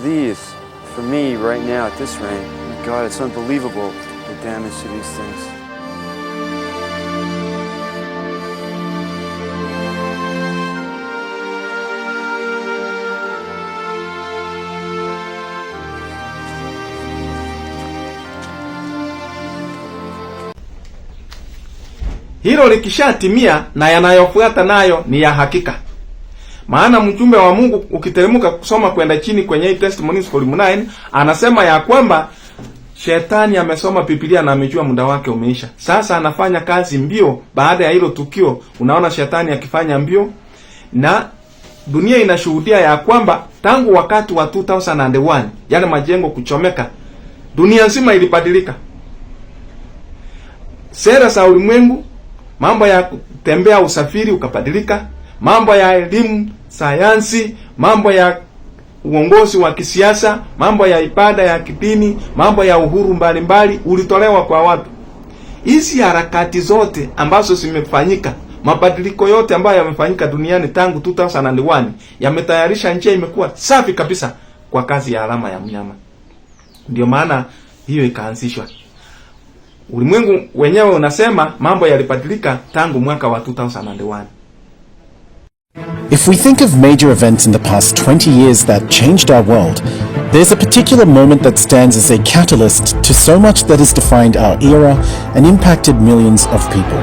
me right now at this range. God, it's unbelievable the damage to these things. Hilo likishatimia na yanayofuata nayo ni ya hakika. Maana mjumbe wa Mungu ukiteremka kusoma kwenda chini kwenye hii Testimonies volume 9 anasema ya kwamba Shetani amesoma Biblia na amejua muda wake umeisha. Sasa anafanya kazi mbio baada ya hilo tukio. Unaona Shetani akifanya mbio, na dunia inashuhudia ya kwamba tangu wakati wa 2001 yale majengo kuchomeka, dunia nzima ilibadilika. Sera za ulimwengu, mambo ya kutembea, usafiri ukabadilika, mambo ya elimu, sayansi, mambo ya uongozi wa kisiasa, mambo ya ibada ya kidini, mambo ya uhuru mbalimbali ulitolewa kwa watu. Hizi harakati zote ambazo zimefanyika, mabadiliko yote ambayo yamefanyika duniani tangu 2001 yametayarisha njia, imekuwa safi kabisa kwa kazi ya alama ya mnyama. Ndio maana hiyo ikaanzishwa. Ulimwengu wenyewe unasema mambo yalibadilika tangu mwaka wa 2001. If we think of major events in the past 20 years that changed our world, there's a particular moment that stands as a catalyst to so much that has defined our era and impacted millions of people.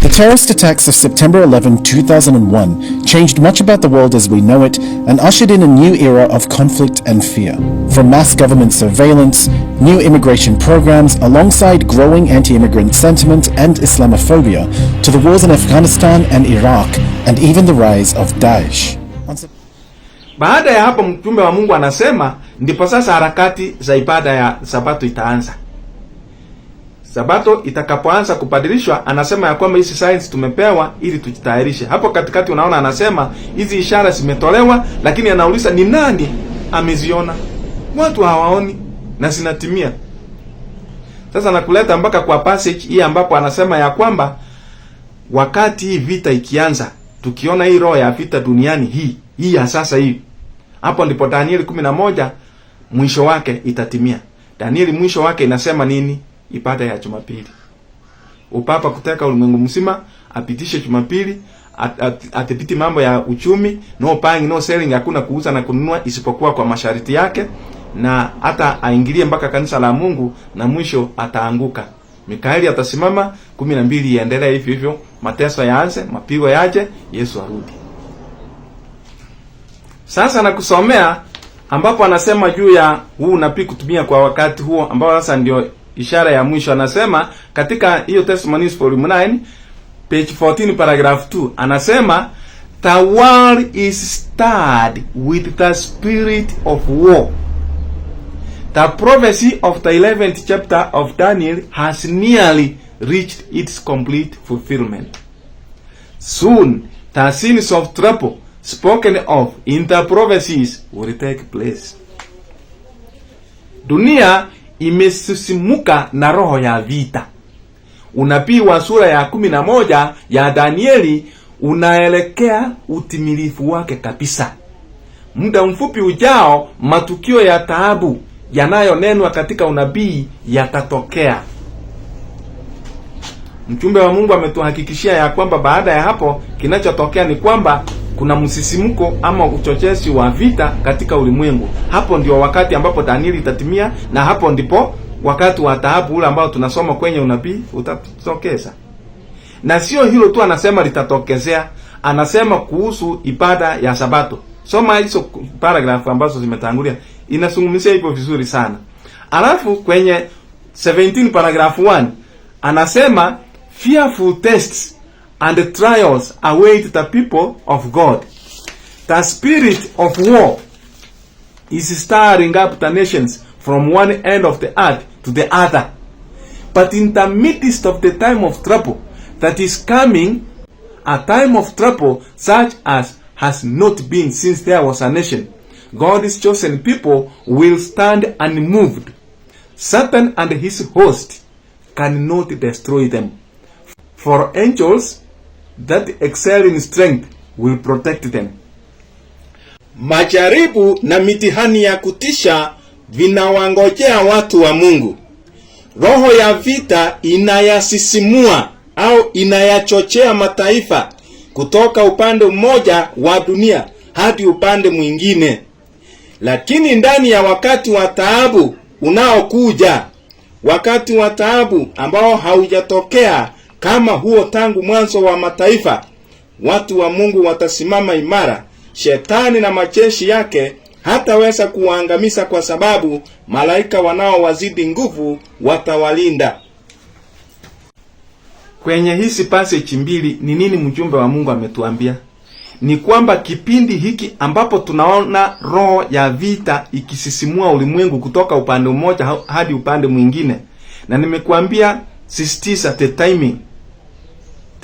The terrorist attacks of September 11, 2001 changed much about the world as we know it and ushered in a new era of conflict and fear. From mass government surveillance, new immigration programs alongside growing anti-immigrant sentiment and Islamophobia, to the wars in Afghanistan and Iraq and even the rise of Daesh. Baada ya hapo mtume wa Mungu anasema ndipo sasa harakati za ibada ya Sabato itaanza. Sabato itakapoanza kubadilishwa, anasema ya kwamba hizi signs tumepewa ili tujitayarishe. Hapo katikati unaona anasema hizi ishara zimetolewa, lakini anauliza ni nani ameziona? Watu hawaoni na zinatimia. Sasa nakuleta mpaka kwa passage hii ambapo anasema ya kwamba wakati hii vita ikianza, tukiona hii roho ya vita duniani hii ya sasa hii, hapo ndipo Danieli 11 mwisho wake itatimia. Danieli mwisho wake inasema nini? Ibada ya Jumapili. Upapa kuteka ulimwengu mzima, apitishe Jumapili, atipiti mambo ya uchumi, no buying, no selling, hakuna kuuza na kununua isipokuwa kwa masharti yake, na hata aingilie mpaka kanisa la Mungu, na mwisho ataanguka. Mikaeli atasimama, 12 iendelee hivyo hivyo, mateso yaanze, mapigo yaje, Yesu arudi. Sasa nakusomea ambapo anasema juu ya huu nabii kutumia kwa wakati huo, ambao sasa ndio ishara ya mwisho. Anasema katika hiyo Testimonies volume 9 page 14 paragraph 2, anasema the world is stirred with the spirit of war. The prophecy of the 11th chapter of Daniel has nearly reached its complete fulfillment. Soon the scenes of trouble spoken of in the prophecies will take place. Dunia imesisimuka na roho ya vita. Unabii wa sura ya 11 ya Danieli unaelekea utimilifu wake kabisa. Muda mfupi ujao, matukio ya taabu yanayonenwa katika unabii yatatokea. Mjumbe wa Mungu ametuhakikishia ya kwamba baada ya hapo kinachotokea ni kwamba kuna msisimuko ama uchochezi wa vita katika ulimwengu. Hapo ndio wakati ambapo Danieli itatimia, na hapo ndipo wakati wa taabu ule ambao tunasoma kwenye unabii utatokeza. Na sio hilo tu anasema litatokezea, anasema kuhusu ibada ya Sabato. Soma hizo paragraph ambazo zimetangulia, inazungumzia hivyo vizuri sana. Alafu kwenye 17 paragraph 1 anasema fearful tests and trials await the people of God. The spirit of war is stirring up the nations from one end of the earth to the other. But in the midst of the time of trouble that is coming, a time of trouble such as has not been since there was a nation, God's chosen people will stand unmoved. Satan and his host cannot destroy them. For angels that excel in strength will protect them. Majaribu na mitihani ya kutisha vinawangojea watu wa Mungu. Roho ya vita inayasisimua au inayachochea mataifa kutoka upande mmoja wa dunia hadi upande mwingine. Lakini ndani ya wakati wa taabu unaokuja, wakati wa taabu ambao haujatokea kama huo tangu mwanzo wa mataifa, watu wa Mungu watasimama imara. Shetani na majeshi yake hataweza kuwaangamiza, kwa sababu malaika wanaowazidi nguvu watawalinda. Kwenye hizi passage mbili ni nini mjumbe wa Mungu ametuambia? Ni kwamba kipindi hiki ambapo tunaona roho ya vita ikisisimua ulimwengu kutoka upande mmoja hadi upande mwingine, na nimekuambia sisitiza the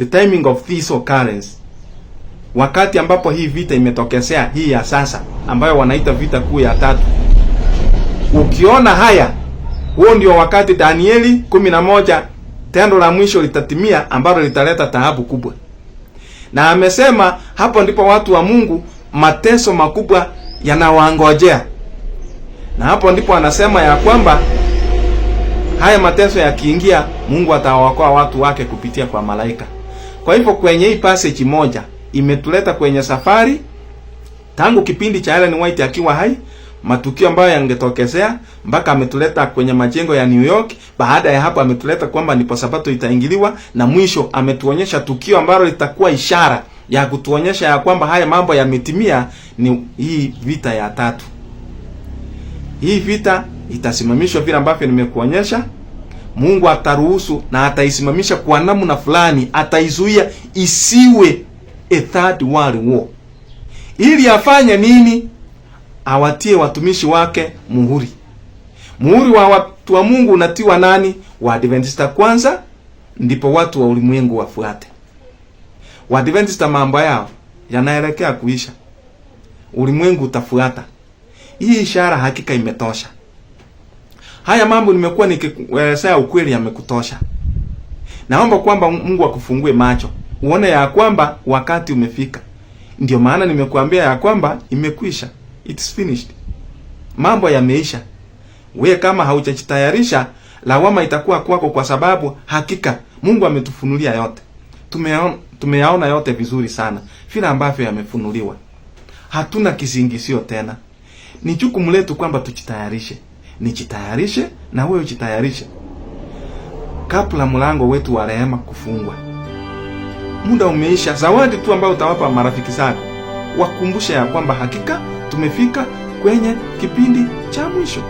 timing of this occurrence, wakati ambapo hii vita imetokezea, hii ya sasa ambayo wanaita vita kuu ya tatu. Ukiona haya, huo ndio wakati Danieli 11 tendo la mwisho litatimia, ambalo litaleta taabu kubwa. Na amesema hapo ndipo watu wa Mungu mateso makubwa yanawangojea. Na hapo ndipo anasema ya kwamba haya mateso yakiingia, Mungu atawaokoa watu wake kupitia kwa malaika. Kwa hivyo kwenye hii passage moja imetuleta kwenye safari tangu kipindi cha Ellen White akiwa hai, matukio ambayo yangetokezea, mpaka ametuleta kwenye majengo ya New York. Baada ya hapo ametuleta kwamba ndipo Sabato itaingiliwa, na mwisho ametuonyesha tukio ambalo litakuwa ishara ya kutuonyesha ya kwamba haya mambo yametimia, ni hii vita ya tatu. Hii vita itasimamishwa vile ambavyo nimekuonyesha. Mungu ataruhusu na ataisimamisha kwa namna fulani, ataizuia isiwe a third world war. Ili afanye nini? Awatie watumishi wake muhuri. Muhuri wa watu wa Mungu unatiwa nani? Waadventista kwanza, ndipo watu wa ulimwengu wafuate. Waadventista mambo yao yanaelekea kuisha, ulimwengu utafuata. Hii ishara hakika imetosha. Haya mambo nimekuwa nikielezea ukweli yamekutosha. Naomba kwamba Mungu akufungue macho uone ya kwamba wakati umefika. Ndio maana nimekuambia ya kwamba imekwisha. It's finished. Mambo yameisha. Wewe kama haujajitayarisha, lawama itakuwa kwako, kwa sababu hakika Mungu ametufunulia yote. Tumeyaona yote vizuri sana vile ambavyo yamefunuliwa. Hatuna kizingisio tena. Ni jukumu letu kwamba tujitayarishe. Nijitayarishe na wewe ujitayarishe. kabla mlango wetu wa rehema kufungwa. Muda umeisha. Zawadi tu ambayo utawapa marafiki zako, wakumbushe ya kwamba hakika tumefika kwenye kipindi cha mwisho.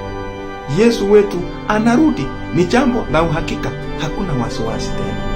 Yesu wetu anarudi, ni jambo la uhakika, hakuna wasiwasi tena.